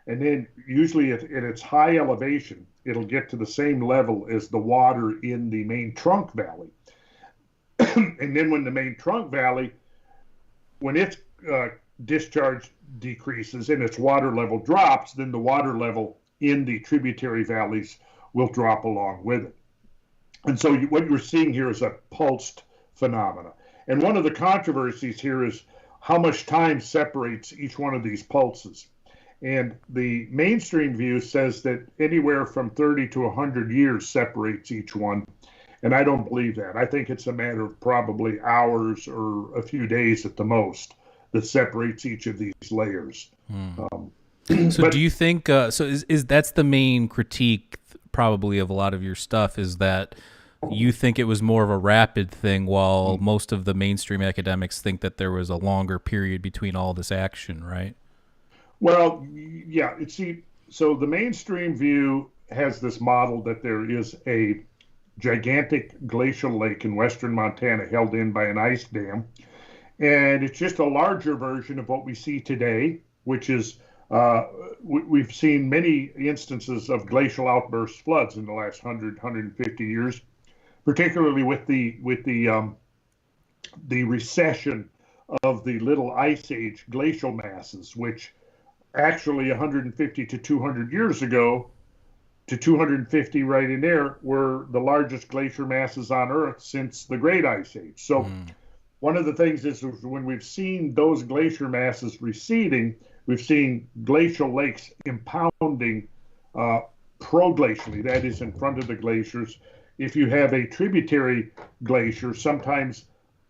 And then usually at its high elevation, it'll get to the same level as the water in the main trunk valley. And then when the main trunk valley, when its discharge decreases and its water level drops, then the water level in the tributary valleys will drop along with it. And so what you're seeing here is a pulsed phenomena. And one of the controversies here is how much time separates each one of these pulses. And the mainstream view says that anywhere from 30 to 100 years separates each one. And I don't believe that. I think it's a matter of probably hours or a few days at the most that separates each of these layers. So do you think, is that's the main critique probably of a lot of your stuff, is that you think it was more of a rapid thing, while most of the mainstream academics think that there was a longer period between all this action, right? Well, yeah. So the mainstream view has this model that there is a gigantic glacial lake in western Montana held in by an ice dam. And it's just a larger version of what we see today, which is we've seen many instances of glacial outburst floods in the last 150 years, particularly with the recession of the Little Ice Age glacial masses, which actually 150 to 200 years ago, to 250 right in there, were the largest glacier masses on Earth since the Great Ice Age. So one of the things is when we've seen those glacier masses receding, we've seen glacial lakes impounding proglacially, that is in front of the glaciers. If you have a tributary glacier, sometimes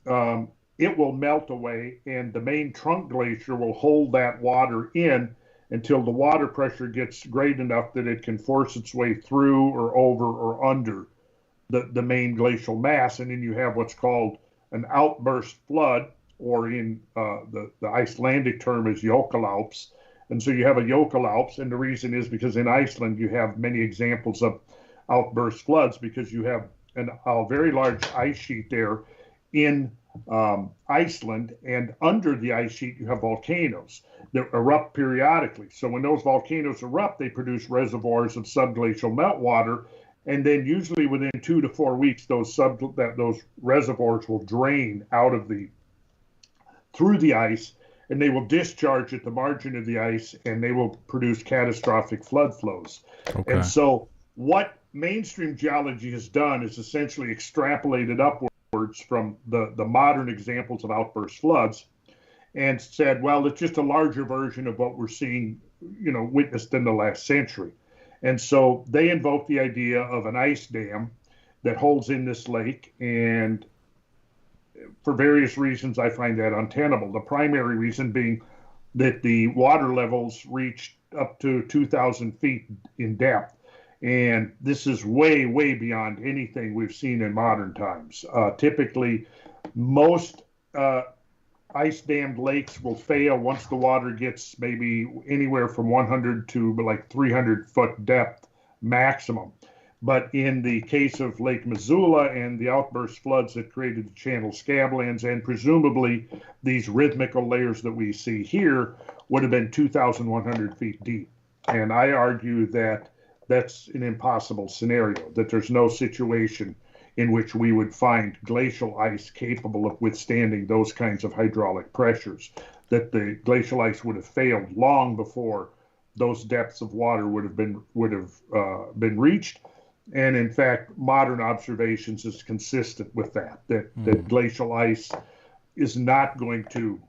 it will melt away and the main trunk glacier will hold that water in until the water pressure gets great enough that it can force its way through or over or under the main glacial mass. And then you have what's called an outburst flood, or in the Icelandic term is Jökulhlaups. And so you have a Jökulhlaups, and the reason is because in Iceland you have many examples of outburst floods because you have a very large ice sheet there in Iceland, and under the ice sheet you have volcanoes that erupt periodically. So when those volcanoes erupt, they produce reservoirs of subglacial meltwater, and then usually within 2 to 4 weeks those reservoirs will drain out of through the ice, and they will discharge at the margin of the ice, and they will produce catastrophic flood flows. Okay. And so what mainstream geology has done is essentially extrapolated upwards from the modern examples of outburst floods and said, well, it's just a larger version of what we're seeing, witnessed in the last century. And so they invoke the idea of an ice dam that holds in this lake, and for various reasons, I find that untenable. The primary reason being that the water levels reached up to 2,000 feet in depth. And this is way, way beyond anything we've seen in modern times. Typically, most ice-dammed lakes will fail once the water gets maybe anywhere from 100 to like 300-foot depth maximum. But in the case of Lake Missoula and the outburst floods that created the Channel Scablands, and presumably these rhythmical layers that we see here, would have been 2,100 feet deep. And I argue that that's an impossible scenario, that there's no situation in which we would find glacial ice capable of withstanding those kinds of hydraulic pressures, that the glacial ice would have failed long before those depths of water would have been reached. And in fact, modern observations is consistent with that glacial ice is not going to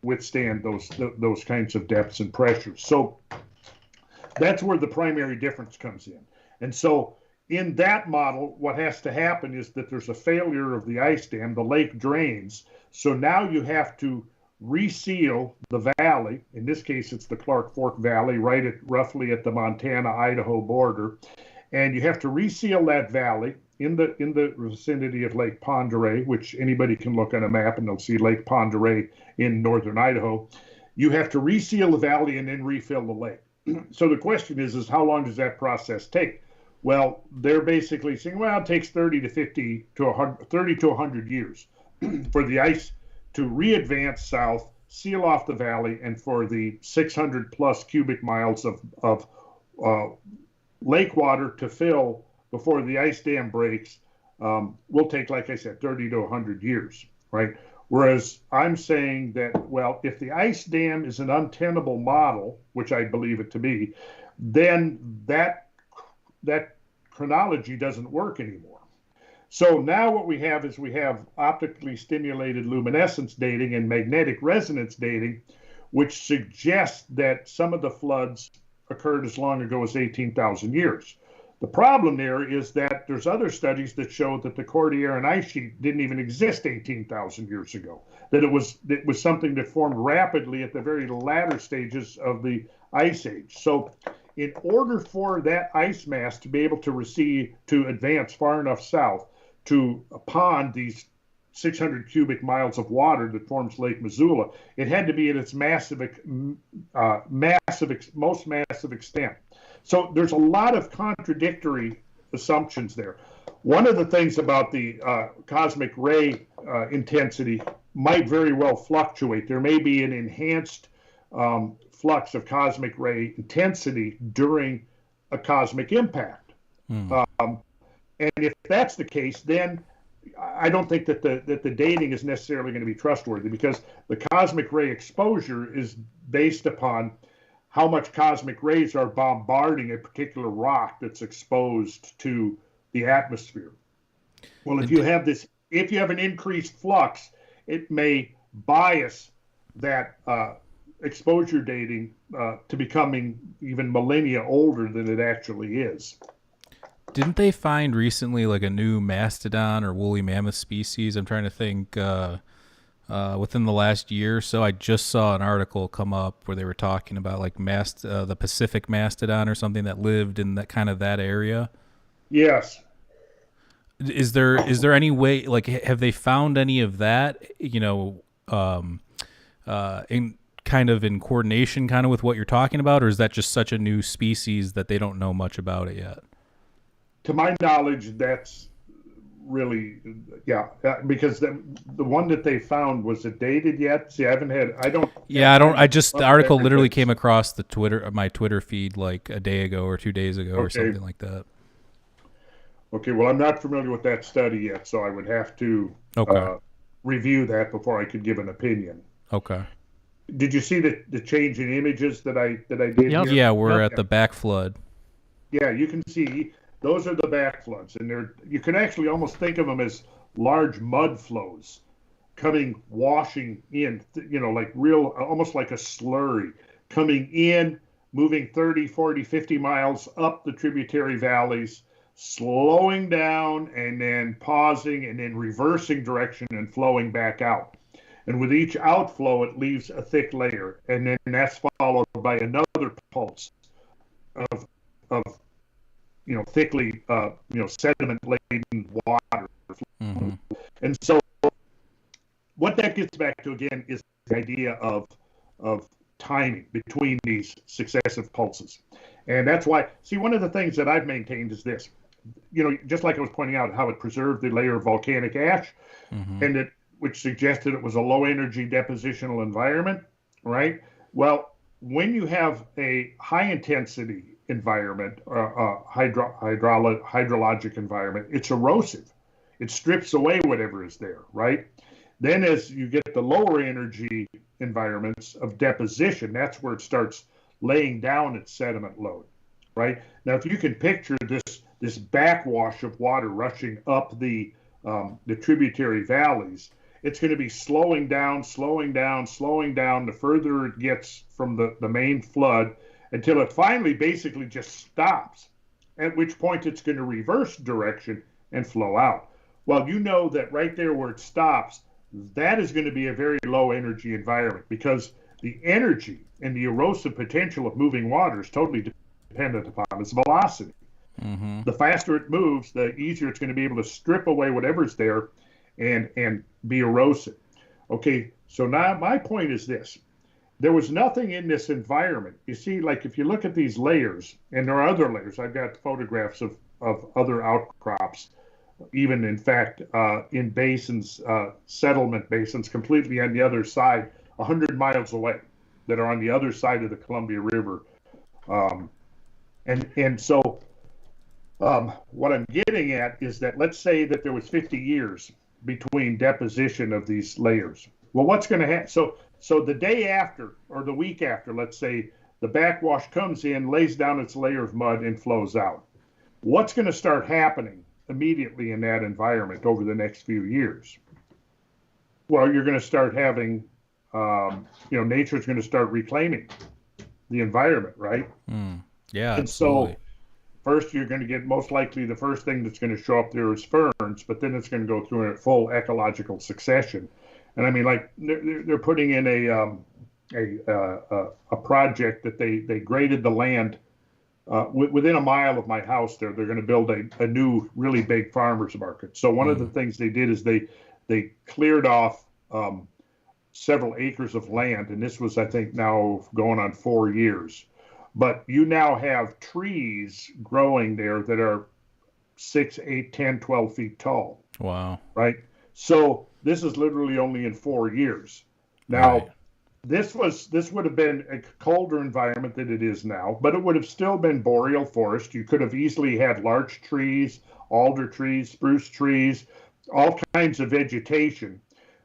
withstand those kinds of depths and pressures. So that's where the primary difference comes in. And so in that model, what has to happen is that there's a failure of the ice dam, the lake drains. So now you have to reseal the valley. In this case, it's the Clark Fork Valley, roughly at the Montana-Idaho border. And you have to reseal that valley in the vicinity of Lake Pend Oreille, which anybody can look on a map and they'll see Lake Pend Oreille in northern Idaho. You have to reseal the valley and then refill the lake. So the question is how long does that process take? Well, they're basically saying, well, it takes 30 to 100 years for the ice to re-advance south, seal off the valley, and for the 600 plus cubic miles of lake water to fill before the ice dam breaks will take, like I said, 30 to 100 years, right? Whereas I'm saying that, well, if the ice dam is an untenable model, which I believe it to be, then that chronology doesn't work anymore. So now what we have is we have optically stimulated luminescence dating and magnetic resonance dating, which suggests that some of the floods occurred as long ago as 18,000 years. The problem there is that there's other studies that show that the Cordilleran ice sheet didn't even exist 18,000 years ago, that it was something that formed rapidly at the very latter stages of the ice age. So in order for that ice mass to be able to advance far enough south to pond these 600 cubic miles of water that forms Lake Missoula, it had to be at its most massive extent. So there's a lot of contradictory assumptions there. One of the things about the cosmic ray intensity might very well fluctuate. There may be an enhanced flux of cosmic ray intensity during a cosmic impact. And if that's the case, then I don't think that the dating is necessarily going to be trustworthy, because the cosmic ray exposure is based upon how much cosmic rays are bombarding a particular rock that's exposed to the atmosphere. Well, if you have an increased flux, it may bias that exposure dating to becoming even millennia older than it actually is. Didn't they find recently like a new mastodon or woolly mammoth species? I'm trying to think within the last year or so. I just saw an article come up where they were talking about like the Pacific mastodon or something that lived in that area. Yes. Is there any way, like, have they found any of that, in coordination kind of with what you're talking about, or is that just such a new species that they don't know much about it yet? To my knowledge, that's really, because the one that they found, was it dated yet? See, the article literally came across my Twitter feed like a day ago or 2 days ago or something like that. Okay, well, I'm not familiar with that study yet, so I would have to review that before I could give an opinion. Okay. Did you see the change in images that I did? Yep. Here? Yeah, we're at the back flood. Yeah, you can see those are the back floods, and you can actually almost think of them as large mud flows washing in, like real, almost like a slurry, coming in, moving 30, 40, 50 miles up the tributary valleys, slowing down and then pausing and then reversing direction and flowing back out. And with each outflow, it leaves a thick layer, and then that's followed by another pulse of thickly, sediment-laden water. Mm-hmm. And so what that gets back to, again, is the idea of timing between these successive pulses. And that's why, one of the things that I've maintained is this, just like I was pointing out, how it preserved the layer of volcanic ash, mm-hmm. and which suggested it was a low-energy depositional environment, right? Well, when you have a high-intensity environment, hydrologic environment, it's erosive. It strips away whatever is there, right? Then as you get the lower energy environments of deposition, that's where it starts laying down its sediment load, right? Now, if you can picture this backwash of water rushing up the tributary valleys, it's going to be slowing down the further it gets from the main flood, until it finally basically just stops, at which point it's going to reverse direction and flow out. Well, you know that right there where it stops, that is going to be a very low energy environment, because the energy and the erosive potential of moving water is totally dependent upon its velocity. Mm-hmm. The faster it moves, the easier it's going to be able to strip away whatever's there and be erosive. Okay, so now my point is this. there was nothing in this environment. You see, like if you look at these layers, and there are other layers, I've got photographs of other outcrops, even in fact, in basins, settlement basins, completely on the other side, 100 miles away, that are on the other side of the Columbia River. What I'm getting at is that let's say that there was 50 years between deposition of these layers. Well, what's going to happen? So the day after or the week after, let's say the backwash comes in, lays down its layer of mud and flows out. What's going to start happening immediately in that environment over the next few years? Well, you're going to start having, nature's going to start reclaiming the environment, right? Yeah, and absolutely. So first you're going to get, most likely the first thing that's going to show up there is ferns, but then it's going to go through a full ecological succession. And I mean, like they're putting in a project that they graded the land within a mile of my house there. They're going to build a new really big farmers market. So one of the things they did is they cleared off several acres of land, and this was, I think, now going on 4 years. But you now have trees growing there that are 6, 8, 10, 12 feet tall. Wow. Right? So this is literally only in 4 years. Now, right. this would have been a colder environment than it is now, but it would have still been boreal forest. You could have easily had larch trees, alder trees, spruce trees, all kinds of vegetation.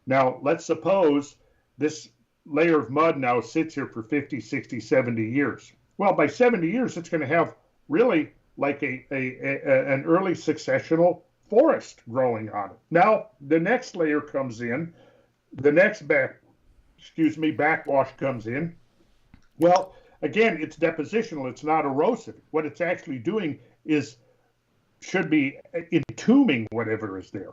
Now, let's suppose this layer of mud now sits here for 50, 60, 70 years. Well, by 70 years, it's going to have really like an early successional forest growing on it. Now, the next layer comes in, the next backwash comes in. Well, again, it's depositional, it's not erosive. What it's actually doing should be entombing whatever is there.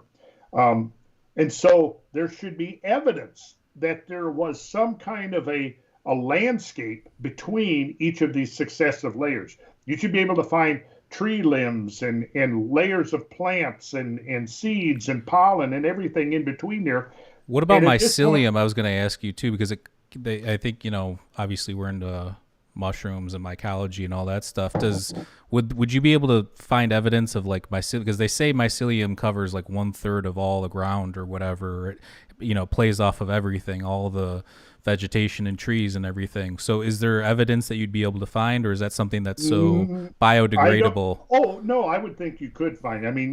And so there should be evidence that there was some kind of a landscape between each of these successive layers. You should be able to find tree limbs and layers of plants and seeds and pollen and everything in between there. What about mycelium? I was going to ask you too, because I think, obviously we're into mushrooms and mycology and all that stuff. Would you be able to find evidence of like mycelium? Because they say mycelium covers like 1/3 of all the ground or whatever. It, plays off of everything, all the vegetation and trees and everything. So is there evidence that you'd be able to find, or is that something that's so biodegradable? Oh, no, I would think you could find. I mean,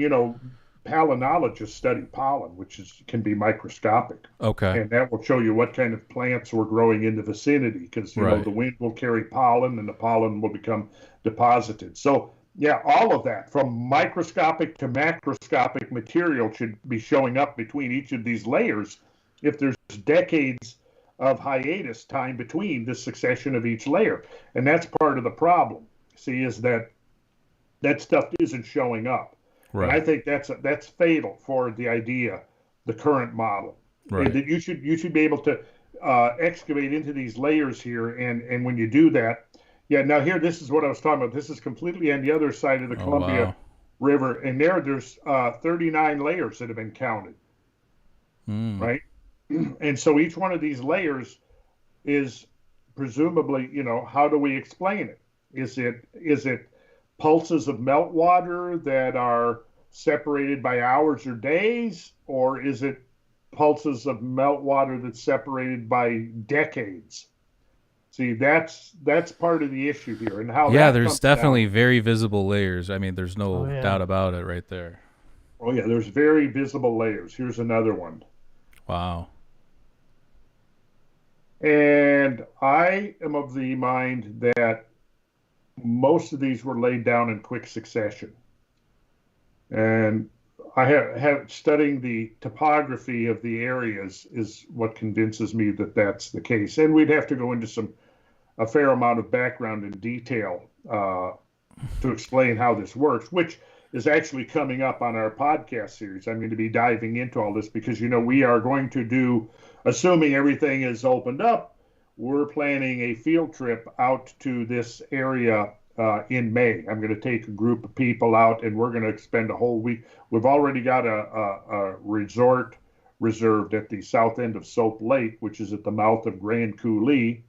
palynologists study pollen, which can be microscopic. Okay. And that will show you what kind of plants were growing in the vicinity, because right. The wind will carry pollen and the pollen will become deposited. So yeah, all of that from microscopic to macroscopic material should be showing up between each of these layers if there's decades of hiatus time between the succession of each layer. And that's part of the problem, see, is that stuff isn't showing up. Right. And I think that's fatal for the idea, the current model. Right. And that you should be able to excavate into these layers here, and when you do that, yeah. Now here, this is what I was talking about. This is completely on the other side of the Columbia River, and there's 39 layers that have been counted. Right, and so each one of these layers is presumably, how do we explain it? Is it pulses of meltwater that are separated by hours or days, or is it pulses of meltwater that's separated by decades? See, that's part of the issue here, and how. Yeah, there's definitely very visible layers. I mean, there's no doubt about it, right there. Oh yeah, there's very visible layers. Here's another one. Wow. And I am of the mind that most of these were laid down in quick succession. And I have studying the topography of the areas is what convinces me that that's the case. And we'd have to go into a fair amount of background and detail to explain how this works, which is actually coming up on our podcast series. I'm going to be diving into all this because, we are going to do, assuming everything is opened up, we're planning a field trip out to this area in May. I'm going to take a group of people out, and we're going to spend a whole week. We've already got a resort reserved at the south end of Soap Lake, which is at the mouth of Grand Coulee.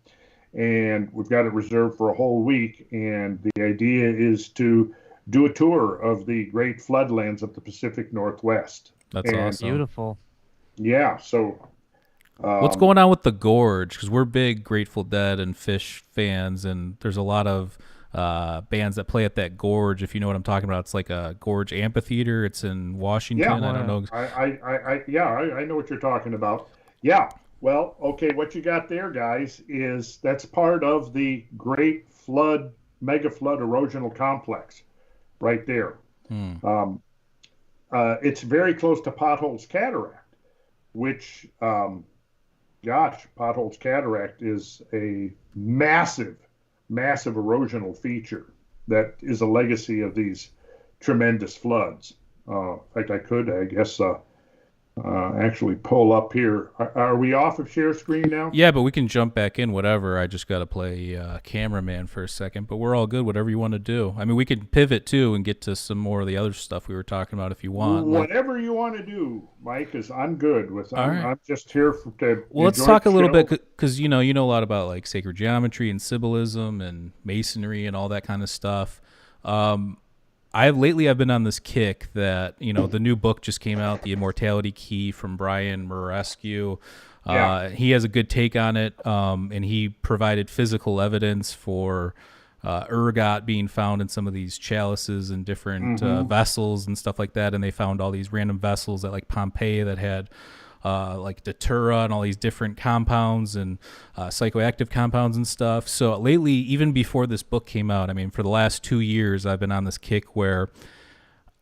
and we've got it reserved for a whole week. And the idea is to do a tour of the great floodlands of the Pacific Northwest. That's awesome. Beautiful. Yeah, so what's going on with the gorge? Because we're big Grateful Dead and Fish fans, and there's a lot of bands that play at that gorge. If you know what I'm talking about, it's like a gorge amphitheater. It's in Washington. Yeah, I don't know. I know what you're talking about. Yeah. Well, okay, what you got there, guys, is that's part of the Great Flood, Mega Flood Erosional Complex right there. It's very close to Potholes Cataract, which, Potholes Cataract is a massive erosional feature that is a legacy of these tremendous floods. In fact, I guess, actually pull up here. Are we off of share screen now? Yeah, but we can jump back in, whatever. I just got to play cameraman for a second, but we're all good, whatever you want to do. I mean, we could pivot, too, and get to some more of the other stuff we were talking about if you want. Whatever you want to do, Mike, is I'm good with. I'm just here to Well, let's talk a little bit, because you know a lot about like sacred geometry and symbolism and masonry and all that kind of stuff. I've been on this kick that, the new book just came out, The Immortality Key from Brian Marescu. He has a good take on it, and he provided physical evidence for ergot being found in some of these chalices and different vessels and stuff like that. And they found all these random vessels at like Pompeii that had like datura and all these different compounds and psychoactive compounds and stuff. So lately, even before this book came out, I mean, for the last 2 years, I've been on this kick where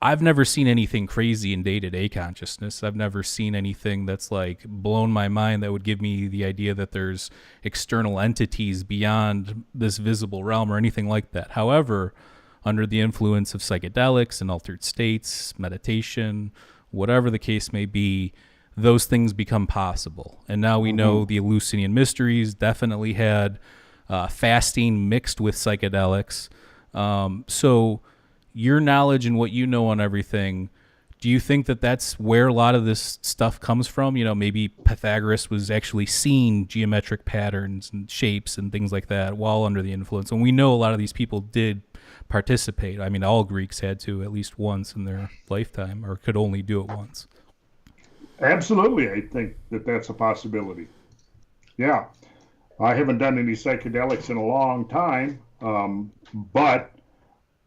I've never seen anything crazy in day-to-day consciousness. I've never seen anything that's like blown my mind that would give me the idea that there's external entities beyond this visible realm or anything like that. However, under the influence of psychedelics and altered states, meditation, whatever the case may be, those things become possible. And now we know the Eleusinian mysteries definitely had fasting mixed with psychedelics. So your knowledge and what you know on everything, do you think that that's where a lot of this stuff comes from? Maybe Pythagoras was actually seeing geometric patterns and shapes and things like that while under the influence. And we know a lot of these people did participate. I mean, all Greeks had to at least once in their lifetime, or could only do it once. Absolutely, I think that that's a possibility. Yeah, I haven't done any psychedelics in a long time, but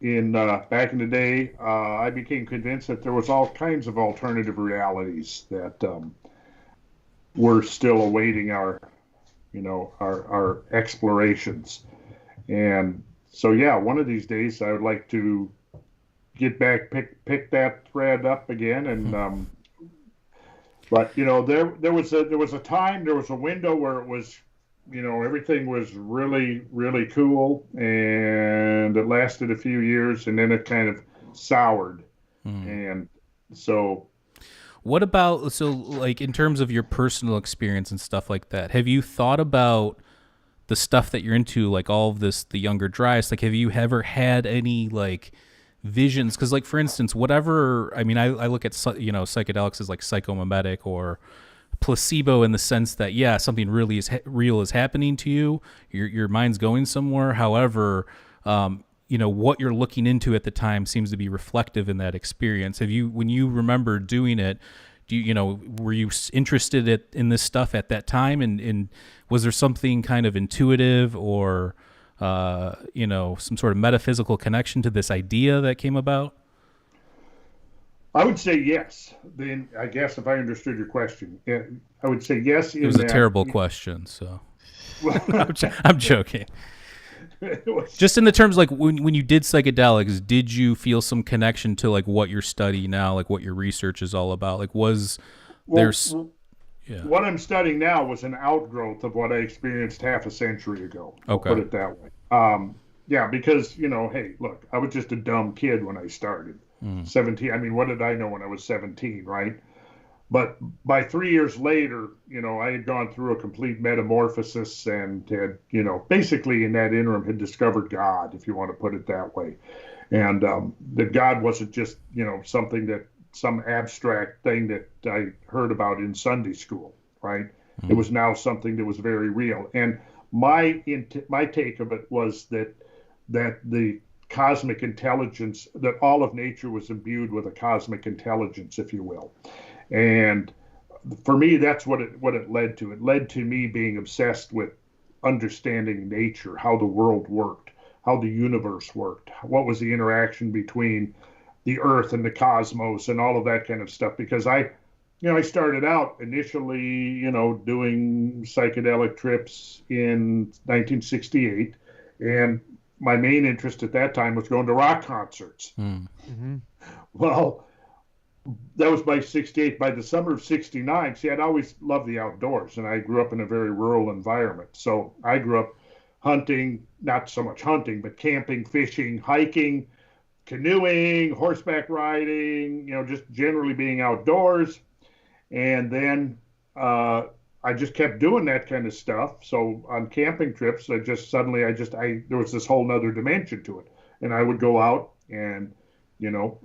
back in the day, I became convinced that there was all kinds of alternative realities that were still awaiting our explorations. And so, yeah, one of these days I would like to get back, pick that thread up again, and. But there was a time, there was a window where it was, everything was really, really cool, and it lasted a few years, and then it kind of soured. And so, what about like in terms of your personal experience and stuff like that? Have you thought about the stuff that you're into, like all of this, the Younger Dryas? Like, have you ever had any like visions? Because like, for instance, whatever, I mean, I look at psychedelics as like psychomimetic or placebo in the sense that, yeah, something really real is happening to you, your mind's going somewhere. However, what you're looking into at the time seems to be reflective in that experience. When you remember doing it, were you interested in this stuff at that time, and was there something kind of intuitive or some sort of metaphysical connection to this idea that came about? I would say yes. Then I guess if I understood your question, I would say yes. It was a terrible question, so I'm joking. Just in the terms like when you did psychedelics, did you feel some connection to like what you're studying now, like what your research is all about? Like what I'm studying now was an outgrowth of what I experienced half a century ago. I'll put it that way. Because, hey, look, I was just a dumb kid when I started. 17. I mean, what did I know when I was 17, right? But by 3 years later, I had gone through a complete metamorphosis and had, basically in that interim had discovered God, if you want to put it that way. And that God wasn't just, some abstract thing that I heard about in Sunday school, right? It was now something that was very real. And my take of it was that the cosmic intelligence, that all of nature was imbued with a cosmic intelligence, if you will. And for me, that's what it led to. It led to me being obsessed with understanding nature, how the world worked, how the universe worked, what was the interaction between the earth and the cosmos and all of that kind of stuff. Because I started out initially, doing psychedelic trips in 1968, and my main interest at that time was going to rock concerts. Mm-hmm. Well, that was by 68. By the summer of 69, see, I'd always loved the outdoors, and I grew up in a very rural environment. So I grew up hunting, not so much hunting, but camping, fishing, hiking, canoeing, horseback riding, just generally being outdoors. And then I just kept doing that kind of stuff. So on camping trips, there was this whole nother dimension to it. And I would go out and,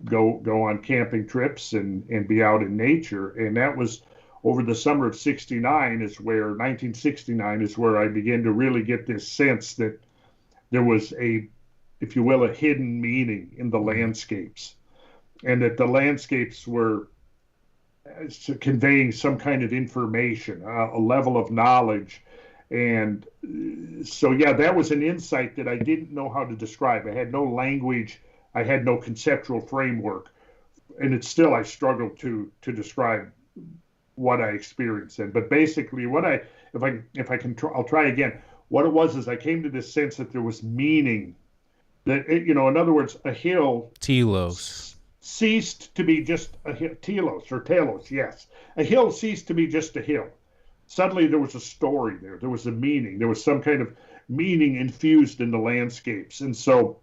go on camping trips and be out in nature. And that was over the summer of 1969 is where I began to really get this sense that there was if you will, a hidden meaning in the landscapes, and that the landscapes were conveying some kind of information, a level of knowledge. And so, yeah, that was an insight that I didn't know how to describe. I had no language. I had no conceptual framework. And it's still, I struggle to describe what I experienced then. But basically, I'll try again. What it was is I came to this sense that there was meaning. That, in other words, a hill. Telos. Ceased to be just a hill. Telos, yes. A hill ceased to be just a hill. Suddenly there was a story there. There was a meaning. There was some kind of meaning infused in the landscapes. And so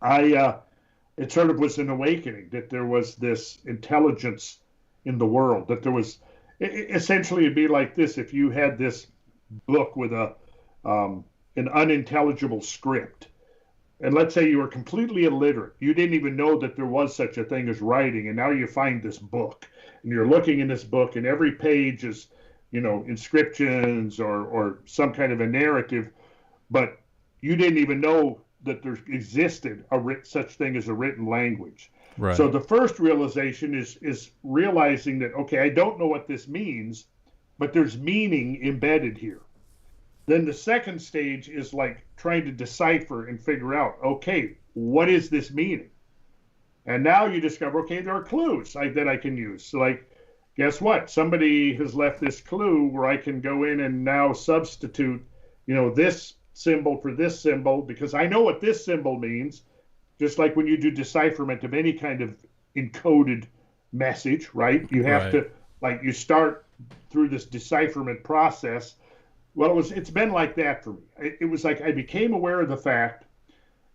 it sort of was an awakening that there was this intelligence in the world, that there was, essentially it'd be like this. If you had this book with an unintelligible script, and let's say you were completely illiterate, you didn't even know that there was such a thing as writing, and now you find this book, and you're looking in this book, and every page is, inscriptions or some kind of a narrative, but you didn't even know that there existed such thing as a written language. Right. So the first realization is realizing that, okay, I don't know what this means, but there's meaning embedded here. Then the second stage is like trying to decipher and figure out, okay, what is this meaning? And now you discover, okay, there are clues that I can use. So like, guess what? Somebody has left this clue where I can go in and now substitute, this symbol for this symbol, because I know what this symbol means. Just like when you do decipherment of any kind of encoded message, right? You have to, you start through this decipherment process. Well, it's been like that for me. It was like I became aware of the fact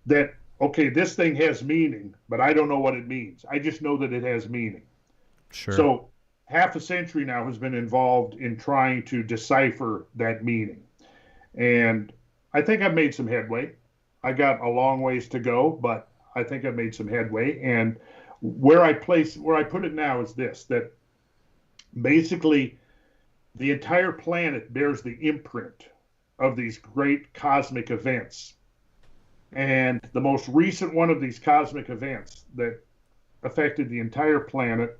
that, okay, this thing has meaning, but I don't know what it means. I just know that it has meaning. Sure. So half a century now has been involved in trying to decipher that meaning. And I think I've made some headway. I got a long ways to go, but I think I've made some headway. And where I put it now is this, that basically the entire planet bears the imprint of these great cosmic events. And the most recent one of these cosmic events that affected the entire planet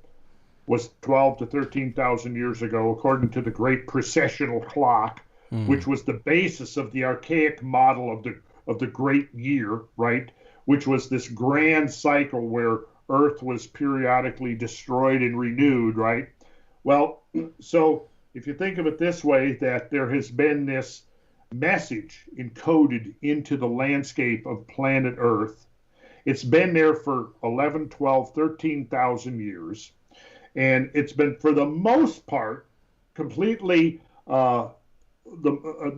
was 12 to 13,000 years ago, according to the great precessional clock, which was the basis of the archaic model of the great year, right? Which was this grand cycle where Earth was periodically destroyed and renewed, right? Well, so if you think of it this way, that there has been this message encoded into the landscape of planet Earth. It's been there for 11, 12, 13,000 years. And it's been, for the most part, completely, the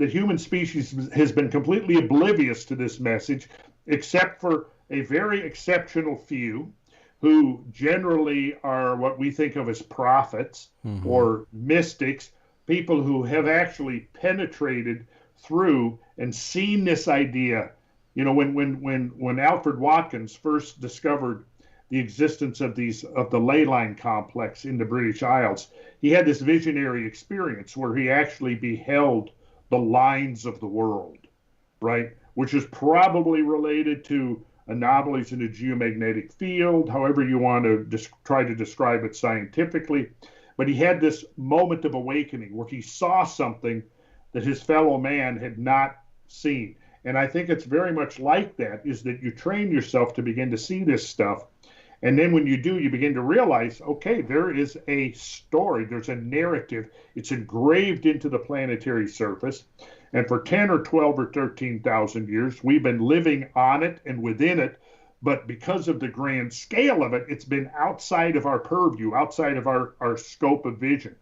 human species has been completely oblivious to this message, except for a very exceptional few who generally are what we think of as prophets or mystics, people who have actually penetrated through and seen this idea. When Alfred Watkins first discovered the existence of the ley line complex in the British Isles, he had this visionary experience where he actually beheld the lines of the world, right? Which is probably related to anomalies in the geomagnetic field, however you want to try to describe it scientifically. But he had this moment of awakening where he saw something that his fellow man had not seen. And I think it's very much like that, is that you train yourself to begin to see this stuff. And then when you do, you begin to realize, okay, there is a story, there's a narrative. It's engraved into the planetary surface. And for 10 or 12 or 13,000 years, we've been living on it and within it. But because of the grand scale of it, it's been outside of our purview, outside of our scope of vision.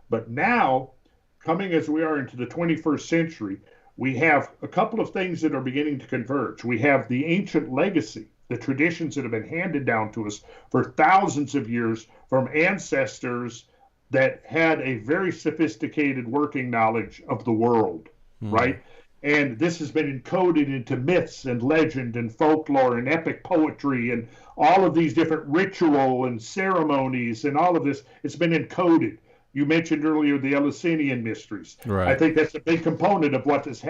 But now, coming as we are into the 21st century, we have a couple of things that are beginning to converge. We have the ancient legacy, the traditions that have been handed down to us for thousands of years from ancestors that had a very sophisticated working knowledge of the world, right? And this has been encoded into myths and legend and folklore and epic poetry and all of these different ritual and ceremonies and all of this. It's been encoded. You mentioned earlier the Eleusinian mysteries. Right. I think that's a big component of what is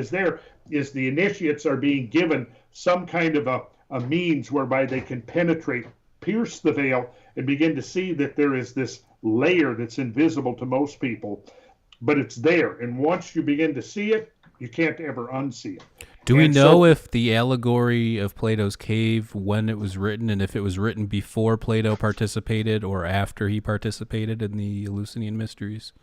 there is the initiates are being given some kind of a means whereby they can penetrate, pierce the veil, and begin to see that there is this layer that's invisible to most people, but it's there. And once you begin to see it, you can't ever unsee it. Do we know if the allegory of Plato's cave, when it was written, and if it was written before Plato participated or after he participated in the Eleusinian mysteries?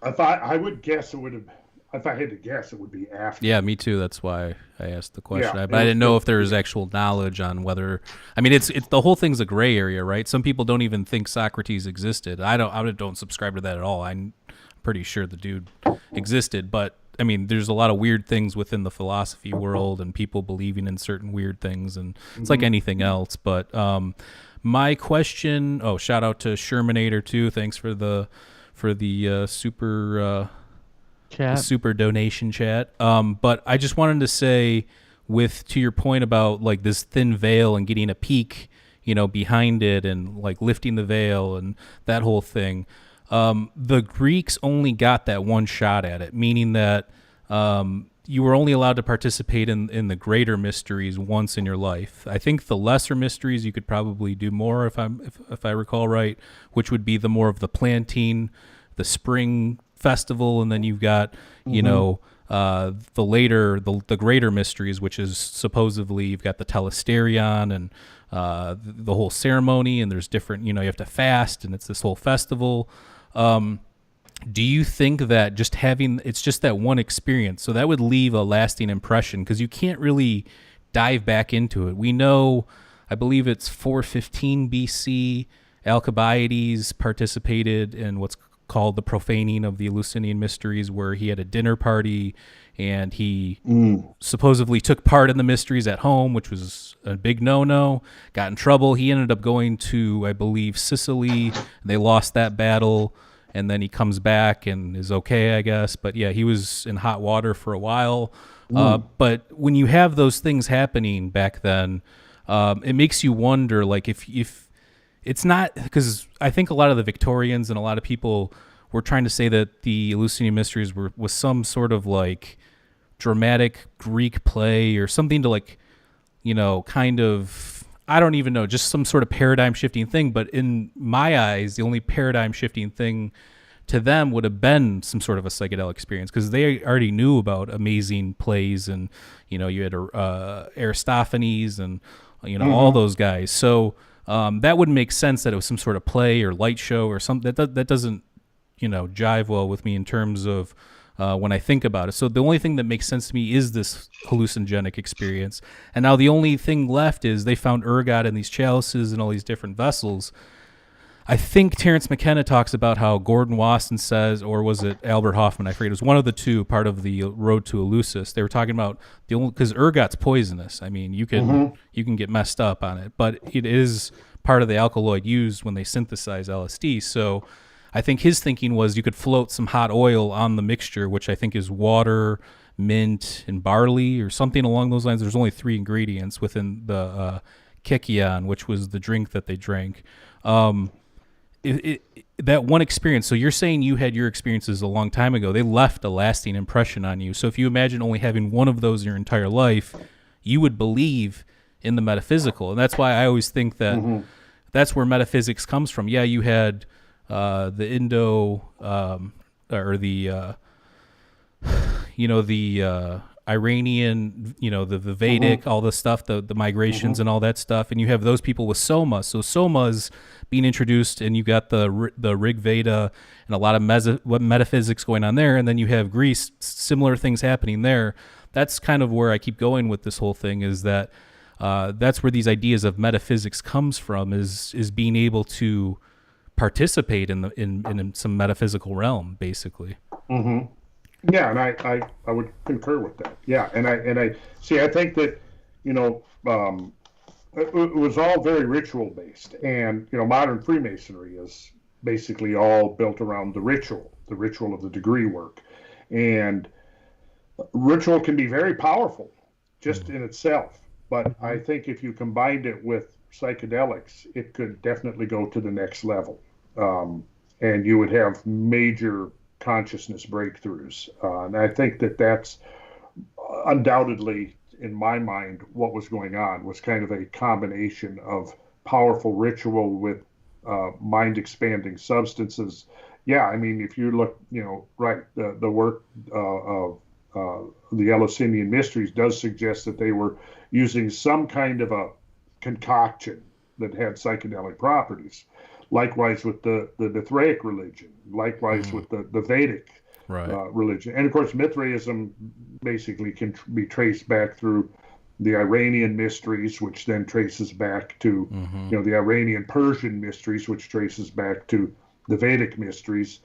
I would guess it would have. If I had to guess, it would be after. Yeah, me too. That's why I asked the question. Yeah, but I didn't know if there was actual knowledge on whether. I mean, it's the whole thing's a gray area, right? Some people don't even think Socrates existed. I don't subscribe to that at all. I'm pretty sure the dude existed, but I mean, there's a lot of weird things within the philosophy world and people believing in certain weird things, and it's like anything else. But my question. Oh, shout out to Shermanator too. Thanks for the super. Chat. The super donation chat. But I just wanted to say, to your point about like this thin veil and getting a peek, behind it and like lifting the veil and that whole thing. The Greeks only got that one shot at it, meaning that you were only allowed to participate in the greater mysteries once in your life. I think the lesser mysteries you could probably do more if I recall right, which would be the more of the planting, the spring festival, and then you've got the greater mysteries, which is supposedly you've got the telesterion and the whole ceremony, and there's different, you have to fast, and it's this whole festival. Do you think that it's just that one experience, so that would leave a lasting impression, because you can't really dive back into it? We know, I believe it's 415 BC, Alcibiades participated in what's called the profaning of the Eleusinian mysteries, where he had a dinner party and he supposedly took part in the mysteries at home, which was a big no-no, got in trouble. He ended up going to, I believe, Sicily, and they lost that battle, and then he comes back and is okay, I guess. But yeah, he was in hot water for a while. But when you have those things happening back then, it makes you wonder, like, if it's not, because I think a lot of the Victorians and a lot of people were trying to say that the Eleusinian mysteries was some sort of like dramatic Greek play or something to like, kind of, I don't even know, just some sort of paradigm shifting thing. But in my eyes, the only paradigm shifting thing to them would have been some sort of a psychedelic experience, because they already knew about amazing plays, and you had Aristophanes and all those guys. So that wouldn't make sense that it was some sort of play or light show or something. That doesn't, jive well with me in terms of when I think about it. So the only thing that makes sense to me is this hallucinogenic experience. And now the only thing left is they found ergot in these chalices and all these different vessels. I think Terence McKenna talks about how Gordon Wasson says, or was it Albert Hoffman? I forget. It was one of the two, part of the Road to Eleusis. They were talking about because ergot's poisonous. I mean, you can get messed up on it, but it is part of the alkaloid used when they synthesize LSD. So I think his thinking was you could float some hot oil on the mixture, which I think is water, mint, and barley, or something along those lines. There's only 3 ingredients within the Kekion, which was the drink that they drank. that one experience, so you're saying you had your experiences a long time ago. They left a lasting impression on you. So if you imagine only having one of those your entire life, you would believe in the metaphysical. And that's why I always think that that's where metaphysics comes from. Yeah, you had the Indo or the the Iranian, the Vedic, all the stuff, the migrations and all that stuff, and you have those people with Soma. So Soma's being introduced, and you got the Rig Veda and a lot of metaphysics going on there, and then you have Greece, similar things happening there. That's kind of where I keep going with this whole thing, is that that's where these ideas of metaphysics comes from, is being able to participate in some metaphysical realm, basically. Yeah, and I would concur with that. Yeah, and I see. I think that it was all very ritual based, and modern Freemasonry is basically all built around the ritual of the degree work, and ritual can be very powerful just in itself. But I think if you combined it with psychedelics, it could definitely go to the next level, and you would have major consciousness breakthroughs. And I think that that's undoubtedly, in my mind, what was going on was kind of a combination of powerful ritual with mind expanding substances. Yeah, I mean, if you look, the work of the Eleusinian Mysteries does suggest that they were using some kind of a concoction that had psychedelic properties. Likewise with the Mithraic religion, likewise with the Vedic religion. And of course, Mithraism basically can be traced back through the Iranian mysteries, which then traces back to, the Iranian Persian mysteries, which traces back to the Vedic mysteries.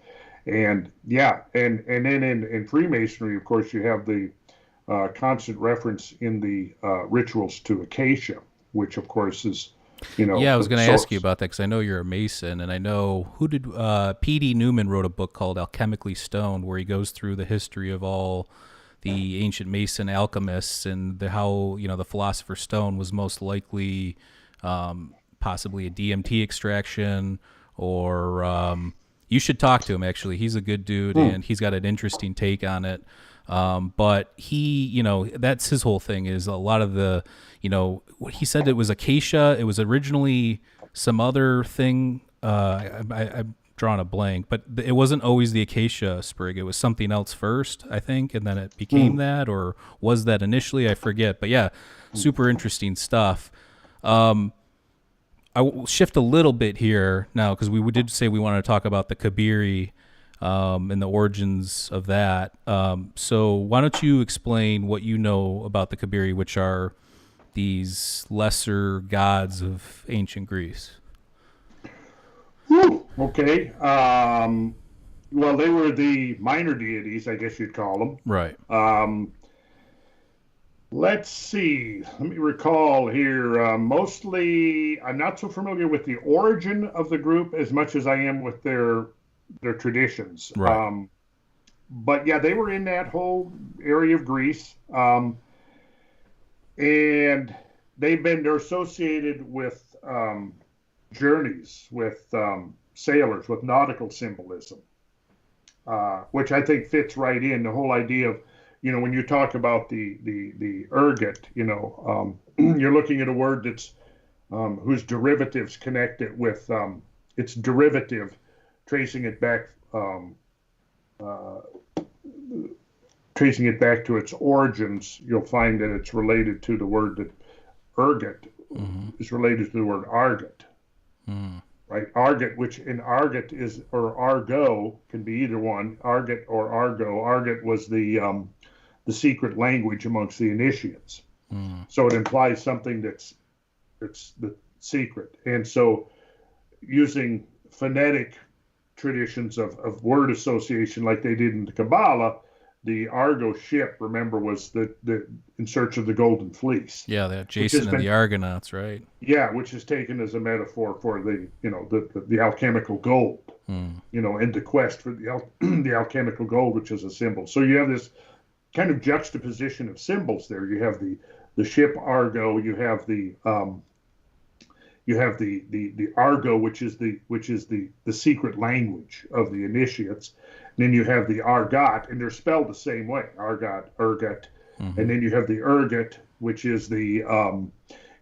And and then in Freemasonry, of course, you have the constant reference in the rituals to acacia, which of course is, I was going to ask you about that, because I know you're a Mason, and I know P.D. Newman wrote a book called Alchemically Stoned, where he goes through the history of all the ancient Mason alchemists and how the Philosopher's Stone was most likely possibly a DMT extraction, or you should talk to him, actually. He's a good dude, and he's got an interesting take on it. But he, that's his whole thing, is a lot of the, what he said, it was acacia. It was originally some other thing. I'm drawing a blank, but it wasn't always the acacia sprig. It was something else first, I think. And then it became that, or was that initially? I forget, but yeah, super interesting stuff. I will shift a little bit here now, because we did say we wanted to talk about the Cabiri, and the origins of that. So why don't you explain what you know about the Cabiri, which are these lesser gods of ancient Greece? Okay. Well, they were the minor deities, I guess you'd call them. Right. Let's see. Let me recall here. Mostly, I'm not so familiar with the origin of the group as much as I am with their traditions. Right. But yeah, they were in that whole area of Greece. And they're associated with journeys, with sailors, with nautical symbolism, which I think fits right in the whole idea of, when you talk about the ergot, you're looking at a word that's whose derivatives connect it with its derivative, tracing it back to its origins. You'll find that it's related to the word that ergot is related to the word argot, right? Argot, which in argot is, or argo, can be either one, argot or argo. Argot was the secret language amongst the initiates. So it implies something that's the secret. And so using phonetic traditions of word association like they did in the Kabbalah, the Argo ship, remember, was the in search of the golden fleece. Yeah, that Jason and the Argonauts, right? Yeah, which is taken as a metaphor for the alchemical gold, and the quest for the alchemical gold, which is a symbol. So you have this kind of juxtaposition of symbols there. You have the ship Argo, you have the you have the Argo, which is the secret language of the initiates. And then you have the Argot, and they're spelled the same way, Argot, Ergot. And then you have the Ergot, which is the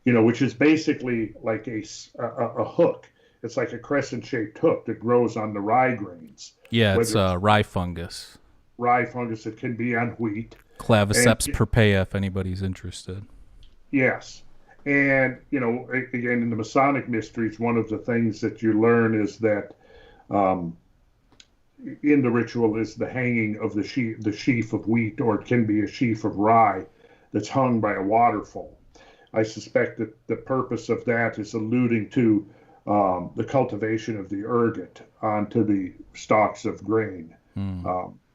which is basically like a hook. It's like a crescent-shaped hook that grows on the rye grains. Yeah, it's rye fungus. Rye fungus that can be on wheat. Claviceps purpea, if anybody's interested. Yes. And, again, in the Masonic mysteries, one of the things that you learn is that in the ritual is the hanging of the sheaf of wheat, or it can be a sheaf of rye that's hung by a waterfall. I suspect that the purpose of that is alluding to the cultivation of the ergot onto the stalks of grain,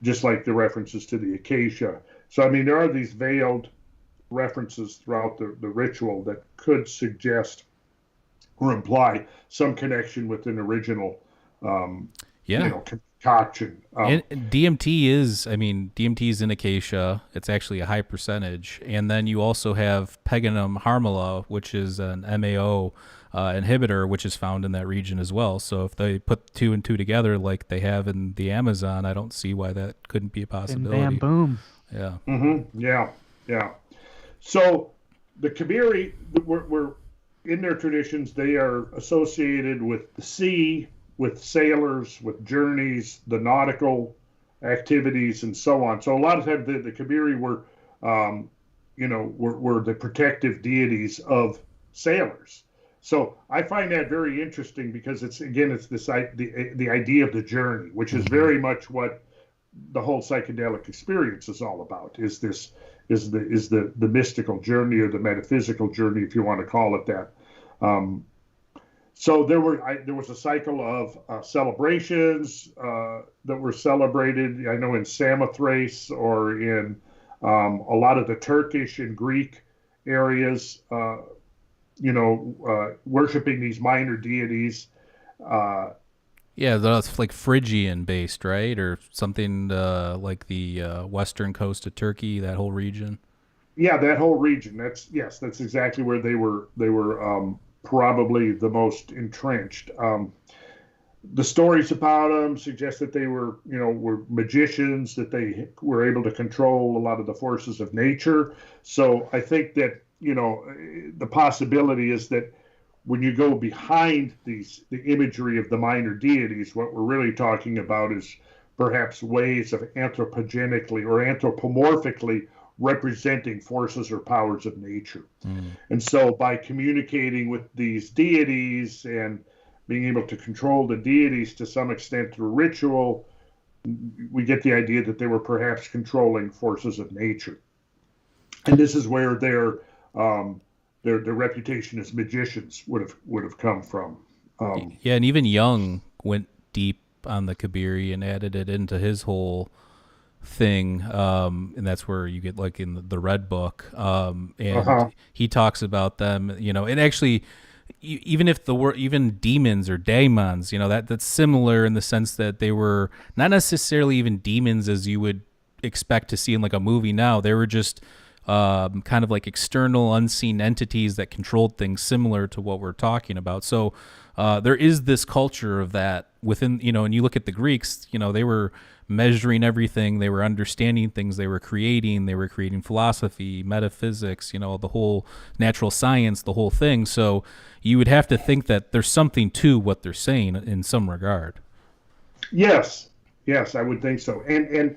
just like the references to the acacia. So, I mean, there are these veiled references throughout the ritual that could suggest or imply some connection with an original concoction. And DMT is in acacia. It's actually a high percentage. And then you also have Peganum harmala, which is an MAO inhibitor, which is found in that region as well. So if they put two and two together like they have in the Amazon, I don't see why that couldn't be a possibility. And bam, boom. Yeah. Yeah. So the Cabiri, were in their traditions, they are associated with the sea, with sailors, with journeys, the nautical activities, and so on. So a lot of times the Cabiri were the protective deities of sailors. So I find that very interesting because it's this the idea of the journey, which is very much what the whole psychedelic experience is all about. Is the mystical journey, or the metaphysical journey, if you want to call it that. So there was a cycle of celebrations that were celebrated. I know in Samothrace, or in a lot of the Turkish and Greek areas, worshiping these minor deities. Yeah, that's like Phrygian based, right? Or something like the western coast of Turkey, that whole region. Yeah, that whole region. That's exactly where they were probably the most entrenched. The stories about them suggest that they were magicians, that they were able to control a lot of the forces of nature. So I think that, the possibility is that when you go behind the imagery of the minor deities, what we're really talking about is perhaps ways of anthropogenically or anthropomorphically representing forces or powers of nature. And so by communicating with these deities and being able to control the deities to some extent through ritual, we get the idea that they were perhaps controlling forces of nature. And this is where their reputation as magicians would have come from. Yeah, and even Jung went deep on the Cabiri and added it into his whole thing, and that's where you get like in the Red Book, and he talks about them, and actually, even if the word, even demons or daemons, that's similar in the sense that they were not necessarily even demons as you would expect to see in like a movie now. They were just kind of like external unseen entities that controlled things, similar to what we're talking about. So there is this culture of that within, and you look at the Greeks, they were measuring everything, they were understanding things, they were creating philosophy, metaphysics, the whole natural science, the whole thing. So you would have to think that there's something to what they're saying in some regard. Yes, I would think so. And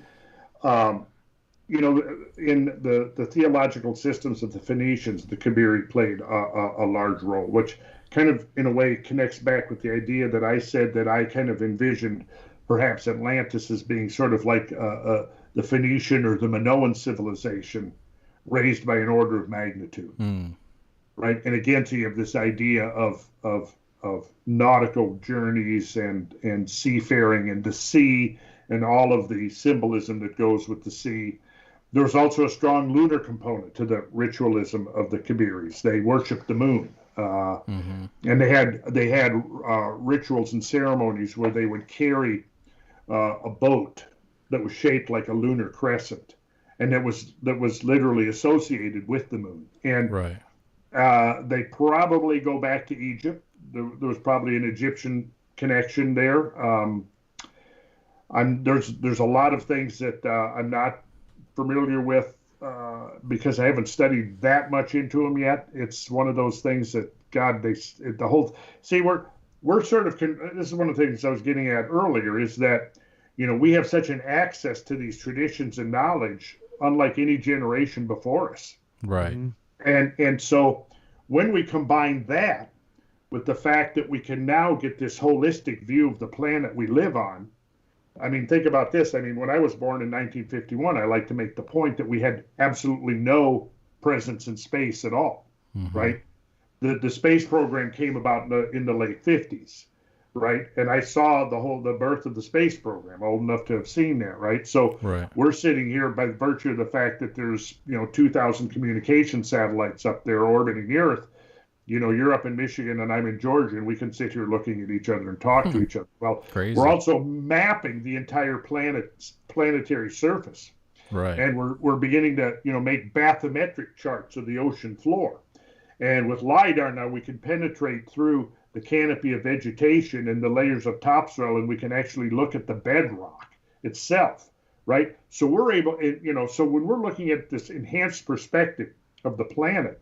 in the theological systems of the Phoenicians, the Cabiri played a large role, which kind of, in a way, connects back with the idea that I said that I kind of envisioned perhaps Atlantis as being sort of like the Phoenician or the Minoan civilization raised by an order of magnitude, right? And again, so you have this idea of nautical journeys and seafaring and the sea and all of the symbolism that goes with the sea. There's also a strong lunar component to the ritualism of the Cabiris. They worshiped the moon, and they had rituals and ceremonies where they would carry a boat that was shaped like a lunar crescent, and that was literally associated with the moon. And right. They probably go back to Egypt. There was probably an Egyptian connection there. There's a lot of things that I'm not familiar with because I haven't studied that much into them yet. It's one of those things that we're sort of this is one of the things I was getting at earlier, is that we have such an access to these traditions and knowledge unlike any generation before us. Right. And so when we combine that with the fact that we can now get this holistic view of the planet we live on, I mean, think about this. I mean, when I was born in 1951, I like to make the point that we had absolutely no presence in space at all, right? The space program came about in the late 50s, right? And I saw the birth of the space program, old enough to have seen that, right? So we're sitting here by virtue of the fact that there's 2,000 communication satellites up there orbiting the Earth. You're up in Michigan and I'm in Georgia, and we can sit here looking at each other and talk to each other. Well, crazy. We're also mapping the entire planetary surface, right? And we're beginning to make bathymetric charts of the ocean floor. And with LIDAR now, we can penetrate through the canopy of vegetation and the layers of topsoil, and we can actually look at the bedrock itself, right? So we're able, so when we're looking at this enhanced perspective of the planet,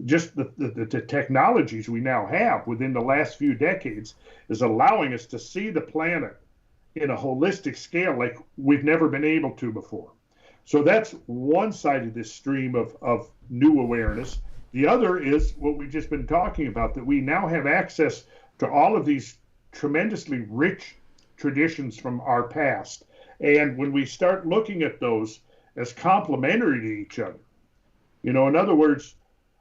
just the technologies we now have within the last few decades is allowing us to see the planet in a holistic scale like we've never been able to before. So that's one side of this stream of new awareness. The other is what we've just been talking about, that we now have access to all of these tremendously rich traditions from our past. And when we start looking at those as complementary to each other, in other words,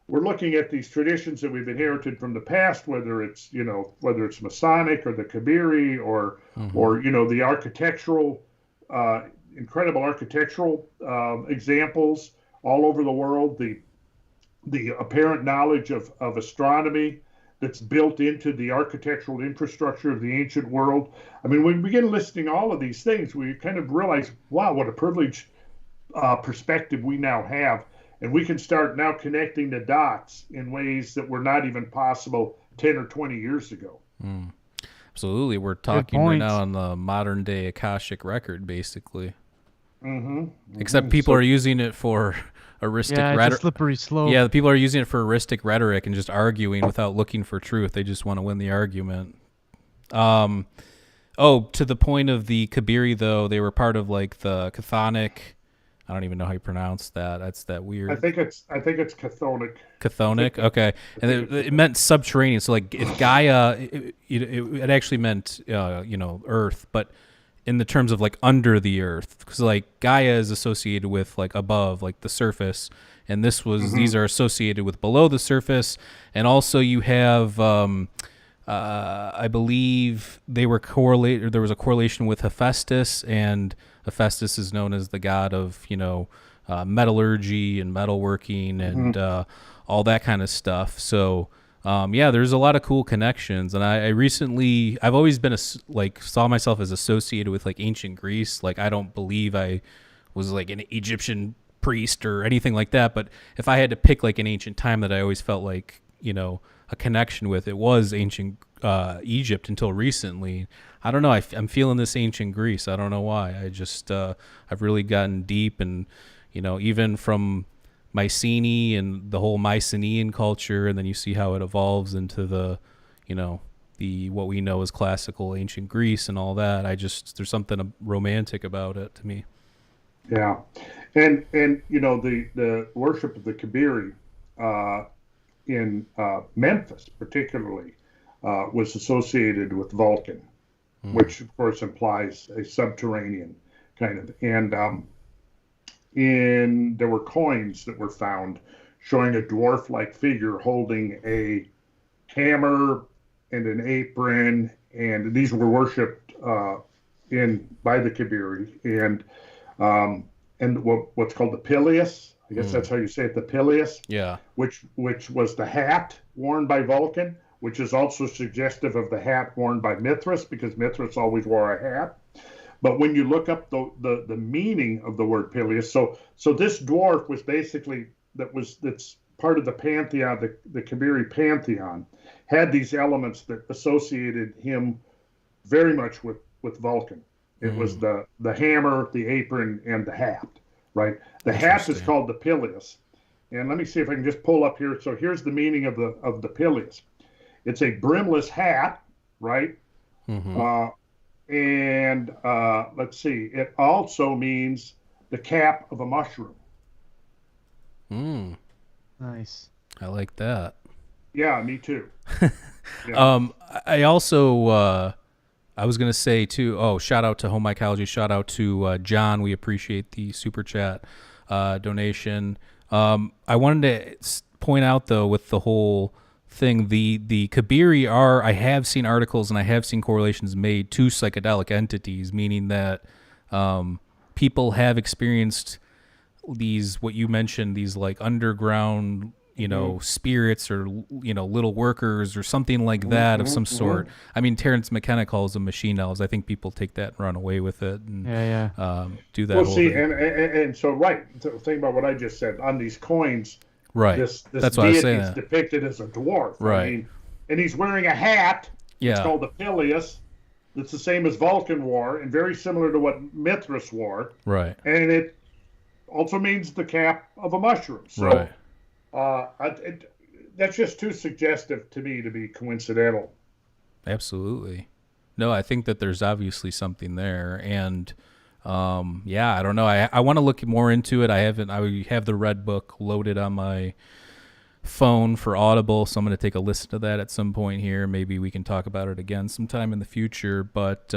we're looking at these traditions that we've inherited from the past, whether it's Masonic or the Cabiri or the architectural, incredible architectural examples all over the world, the apparent knowledge of astronomy that's built into the architectural infrastructure of the ancient world. I mean, when we begin listing all of these things, we kind of realize, wow, what a privileged perspective we now have. And we can start now connecting the dots in ways that were not even possible 10 or 20 years ago. Absolutely. We're talking right now on the modern day Akashic record, basically. Except people are using it for heuristic rhetoric. Yeah, it's a slippery slope. Yeah, the people are using it for heuristic rhetoric and just arguing without looking for truth. They just want to win the argument. To the point of the Cabiri, though, they were part of like the chthonic. I don't even know how you pronounce that. That's that weird. I think it's chthonic. Chthonic, okay. And it meant subterranean. So like if Gaia, it actually meant Earth, but in the terms of like under the Earth, because like Gaia is associated with like above, like the surface, and these are associated with below the surface, and also you have. I believe they were correlated. There was a correlation with Hephaestus, and Hephaestus is known as the god of metallurgy and metalworking and all that kind of stuff. So there's a lot of cool connections. And I've always been saw myself as associated with like ancient Greece. Like I don't believe I was like an Egyptian priest or anything like that. But if I had to pick like an ancient time that I always felt like a connection with, it was ancient Egypt until recently. I don't know. I'm feeling this ancient Greece. I don't know why. I just I've really gotten deep, and even from Mycenae and the whole Mycenaean culture, and then you see how it evolves into the what we know as classical ancient Greece and all that. There's something romantic about it to me. Yeah, and the worship of the Cabiri in Memphis particularly was associated with Vulcan, which of course implies a subterranean kind of. And there were coins that were found showing a dwarf-like figure holding a hammer and an apron, and these were worshipped by the Cabiri, and what's called the pileus. I guess that's how you say it, the pileus. Yeah. Which was the hat worn by Vulcan, which is also suggestive of the hat worn by Mithras, because Mithras always wore a hat. But when you look up the meaning of the word pileus, so this dwarf was basically that's part of the pantheon, the Cabiri pantheon, had these elements that associated him very much with Vulcan. It was the hammer, the apron, and the hat, right? The hat is called the Peleus. And let me see if I can just pull up here. So here's the meaning of the Peleus. It's a brimless hat, right? And let's see. It also means the cap of a mushroom. Nice. I like that. Yeah, me too. Yeah. I also I was gonna say too. Oh, shout out to Home Mycology. Shout out to John. We appreciate the super chat donation. I wanted to point out though, with the whole thing, the Cabiri are, I have seen articles and I have seen correlations made to psychedelic entities, meaning that people have experienced these, what you mentioned, these like underground, spirits or, little workers or something like that of some sort. I mean, Terrence McKenna calls them machine elves. I think people take that and run away with it and do that. Well, see, and so, right, think about what I just said. On these coins, right, this that's what I was saying. Is depicted as a dwarf. Right. I mean, and he's wearing a hat. Yeah. It's called the Peleus. It's the same as Vulcan wore and very similar to what Mithras wore. Right. And it also means the cap of a mushroom. So, right. That's just too suggestive to me to be coincidental. Absolutely. No, I think that there's obviously something there. And I don't know. I want to look more into it. I have the Red Book loaded on my phone for Audible, so I'm going to take a listen to that at some point here. Maybe we can talk about it again sometime in the future. But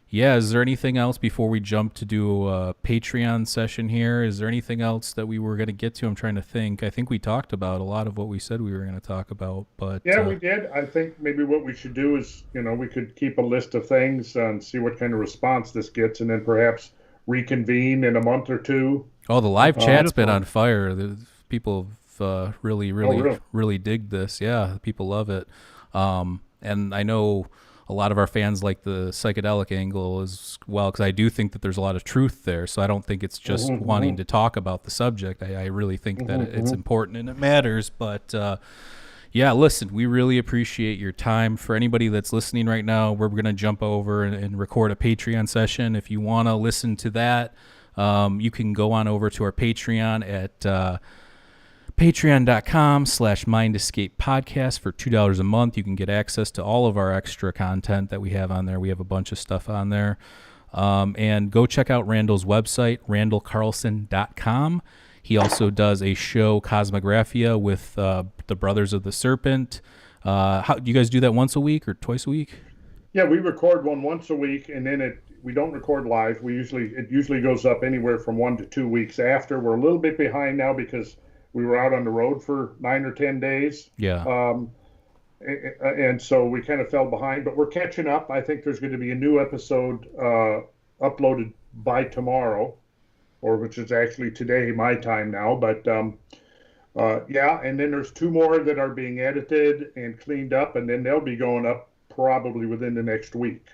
is there anything else before we jump to do a Patreon session here? Is there anything else that we were going to get to? I'm trying to think. I think we talked about a lot of what we said we were going to talk about. But we did. I think maybe what we should do is, we could keep a list of things and see what kind of response this gets, and then perhaps reconvene in a month or two. Oh, the live chat's been on fire. The people really dig this. Yeah, people love it. And I know a lot of our fans like the psychedelic angle as well, because I do think that there's a lot of truth there. So I don't think it's just wanting to talk about the subject. I really think that it's important and it matters. But listen, we really appreciate your time. For anybody that's listening right now, we're going to jump over and record a Patreon session. If you want to listen to that, you can go on over to our Patreon at patreon.com/mindescapepodcast for $2 a month. You can get access to all of our extra content that we have on there. We have a bunch of stuff on there. And go check out Randall's website, randallcarlson.com. He also does a show, Kosmographia, with the Brothers of the Serpent. How do you guys do that once a week or twice a week? Yeah, we record one once a week, and then we don't record live. It usually goes up anywhere from 1 to 2 weeks after. We're a little bit behind now because we were out on the road for 9 or 10 days. Yeah. And so we kind of fell behind, but we're catching up. I think there's going to be a new episode uploaded by tomorrow, which is actually today, my time now. But and then there's 2 more that are being edited and cleaned up, and then they'll be going up probably within the next week.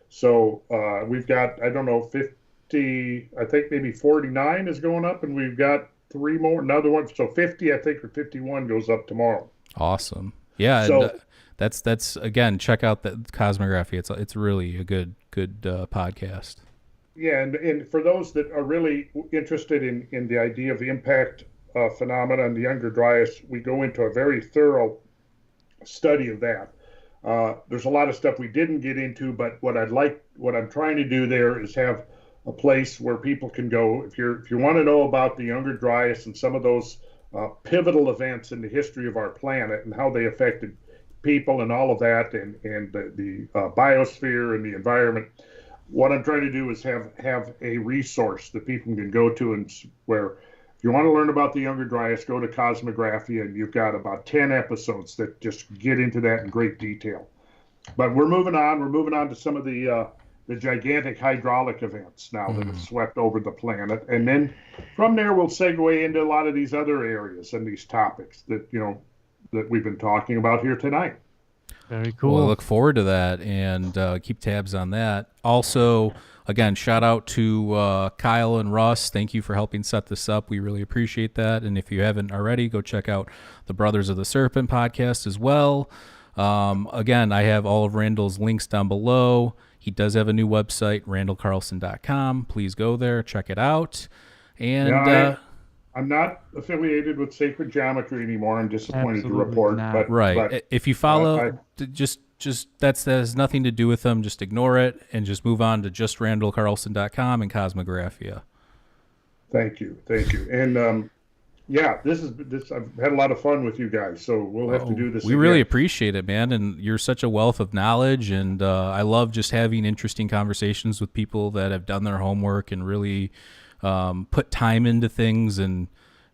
So we've got, 50, I think maybe 49 is going up, and we've got 3 more, another one. So 50, I think, or 51 goes up tomorrow. Awesome. Yeah. So, that's again, check out the Kosmographia. It's really a good podcast. Yeah. And for those that are really interested in the idea of the impact phenomena and the Younger Dryas, we go into a very thorough study of that. There's a lot of stuff we didn't get into, but what I'm trying to do there is have a place where people can go if you want to know about the Younger Dryas and some of those pivotal events in the history of our planet and how they affected people and all of that, and the biosphere and the environment. What I'm trying to do is have a resource that people can go to, and where if you want to learn about the Younger Dryas, go to Kosmographia, and you've got about 10 episodes that just get into that in great detail. But we're moving on. We're moving on to some of the gigantic hydraulic events now that have swept over the planet. And then from there, we'll segue into a lot of these other areas and these topics that we've been talking about here tonight. Very cool. Well, I look forward to that, and keep tabs on that. Also, again, shout out to Kyle and Russ. Thank you for helping set this up. We really appreciate that. And if you haven't already, go check out the Brothers of the Serpent podcast as well. Again, I have all of Randall's links down below. He does have a new website, randallcarlson.com. Please go there, check it out. And I'm not affiliated with Sacred Geometry anymore. I'm disappointed Absolutely to report. not. But, right. But, if you follow, just that has nothing to do with them. Just ignore it and just move on to just randallcarlson.com and Kosmographia. Thank you. And yeah, this. I've had a lot of fun with you guys, so we'll have to do this. We really appreciate it, man. And you're such a wealth of knowledge, and I love just having interesting conversations with people that have done their homework and really put time into things. And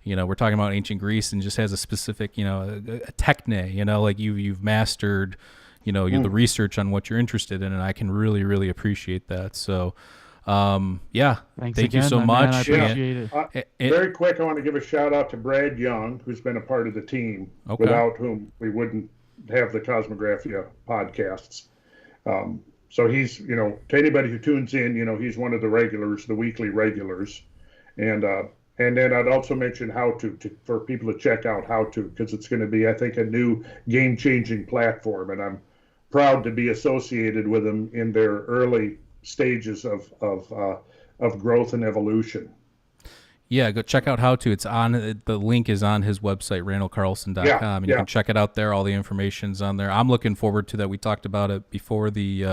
we're talking about ancient Greece, and just has a specific, a techne, like you've mastered, the research on what you're interested in, and I can really, really appreciate that. So, yeah, Thanks thank again, you so my much. man. I appreciate it. Very quick, I want to give a shout out to Brad Young, who's been a part of the team, without whom we wouldn't have the Kosmographia podcasts. So he's, to anybody who tunes in, he's one of the regulars, the weekly regulars. And then I'd also mention how to for people to check out how to, because it's going to be, I think, a new game-changing platform. And I'm proud to be associated with them in their early stages of growth and evolution. Yeah, go check out how to. It's on, the link is on his website, randallcarlson.com, and you can check it out there. All the information's on there. I'm looking forward to that. We talked about it before we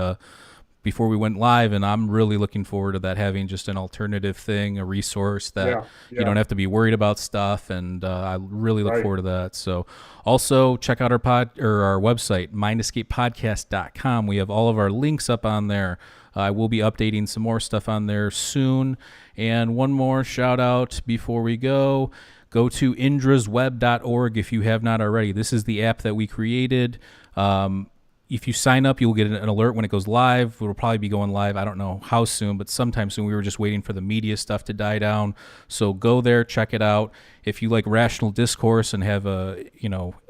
went live, and I'm really looking forward to that, having just an alternative thing, a resource that you don't have to be worried about stuff, and I really look forward to that. So also check out our website, mindescapepodcast.com. We have all of our links up on there. I will be updating some more stuff on there soon. And one more shout out before we go to indrasweb.org if you have not already. This is the app that we created. If you sign up, you'll get an alert when it goes live. It'll probably be going live, I don't know how soon, but sometime soon. We were just waiting for the media stuff to die down. So go there, check it out. If you like rational discourse and have a,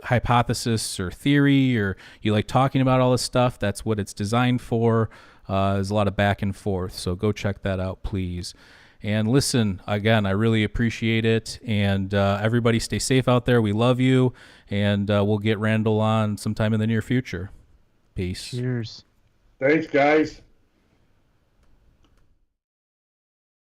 hypothesis or theory, or you like talking about all this stuff, that's what it's designed for. There's a lot of back and forth. So go check that out, please. And listen, again, I really appreciate it. And everybody stay safe out there. We love you. And we'll get Randall on sometime in the near future. Peace. Cheers. Thanks, guys.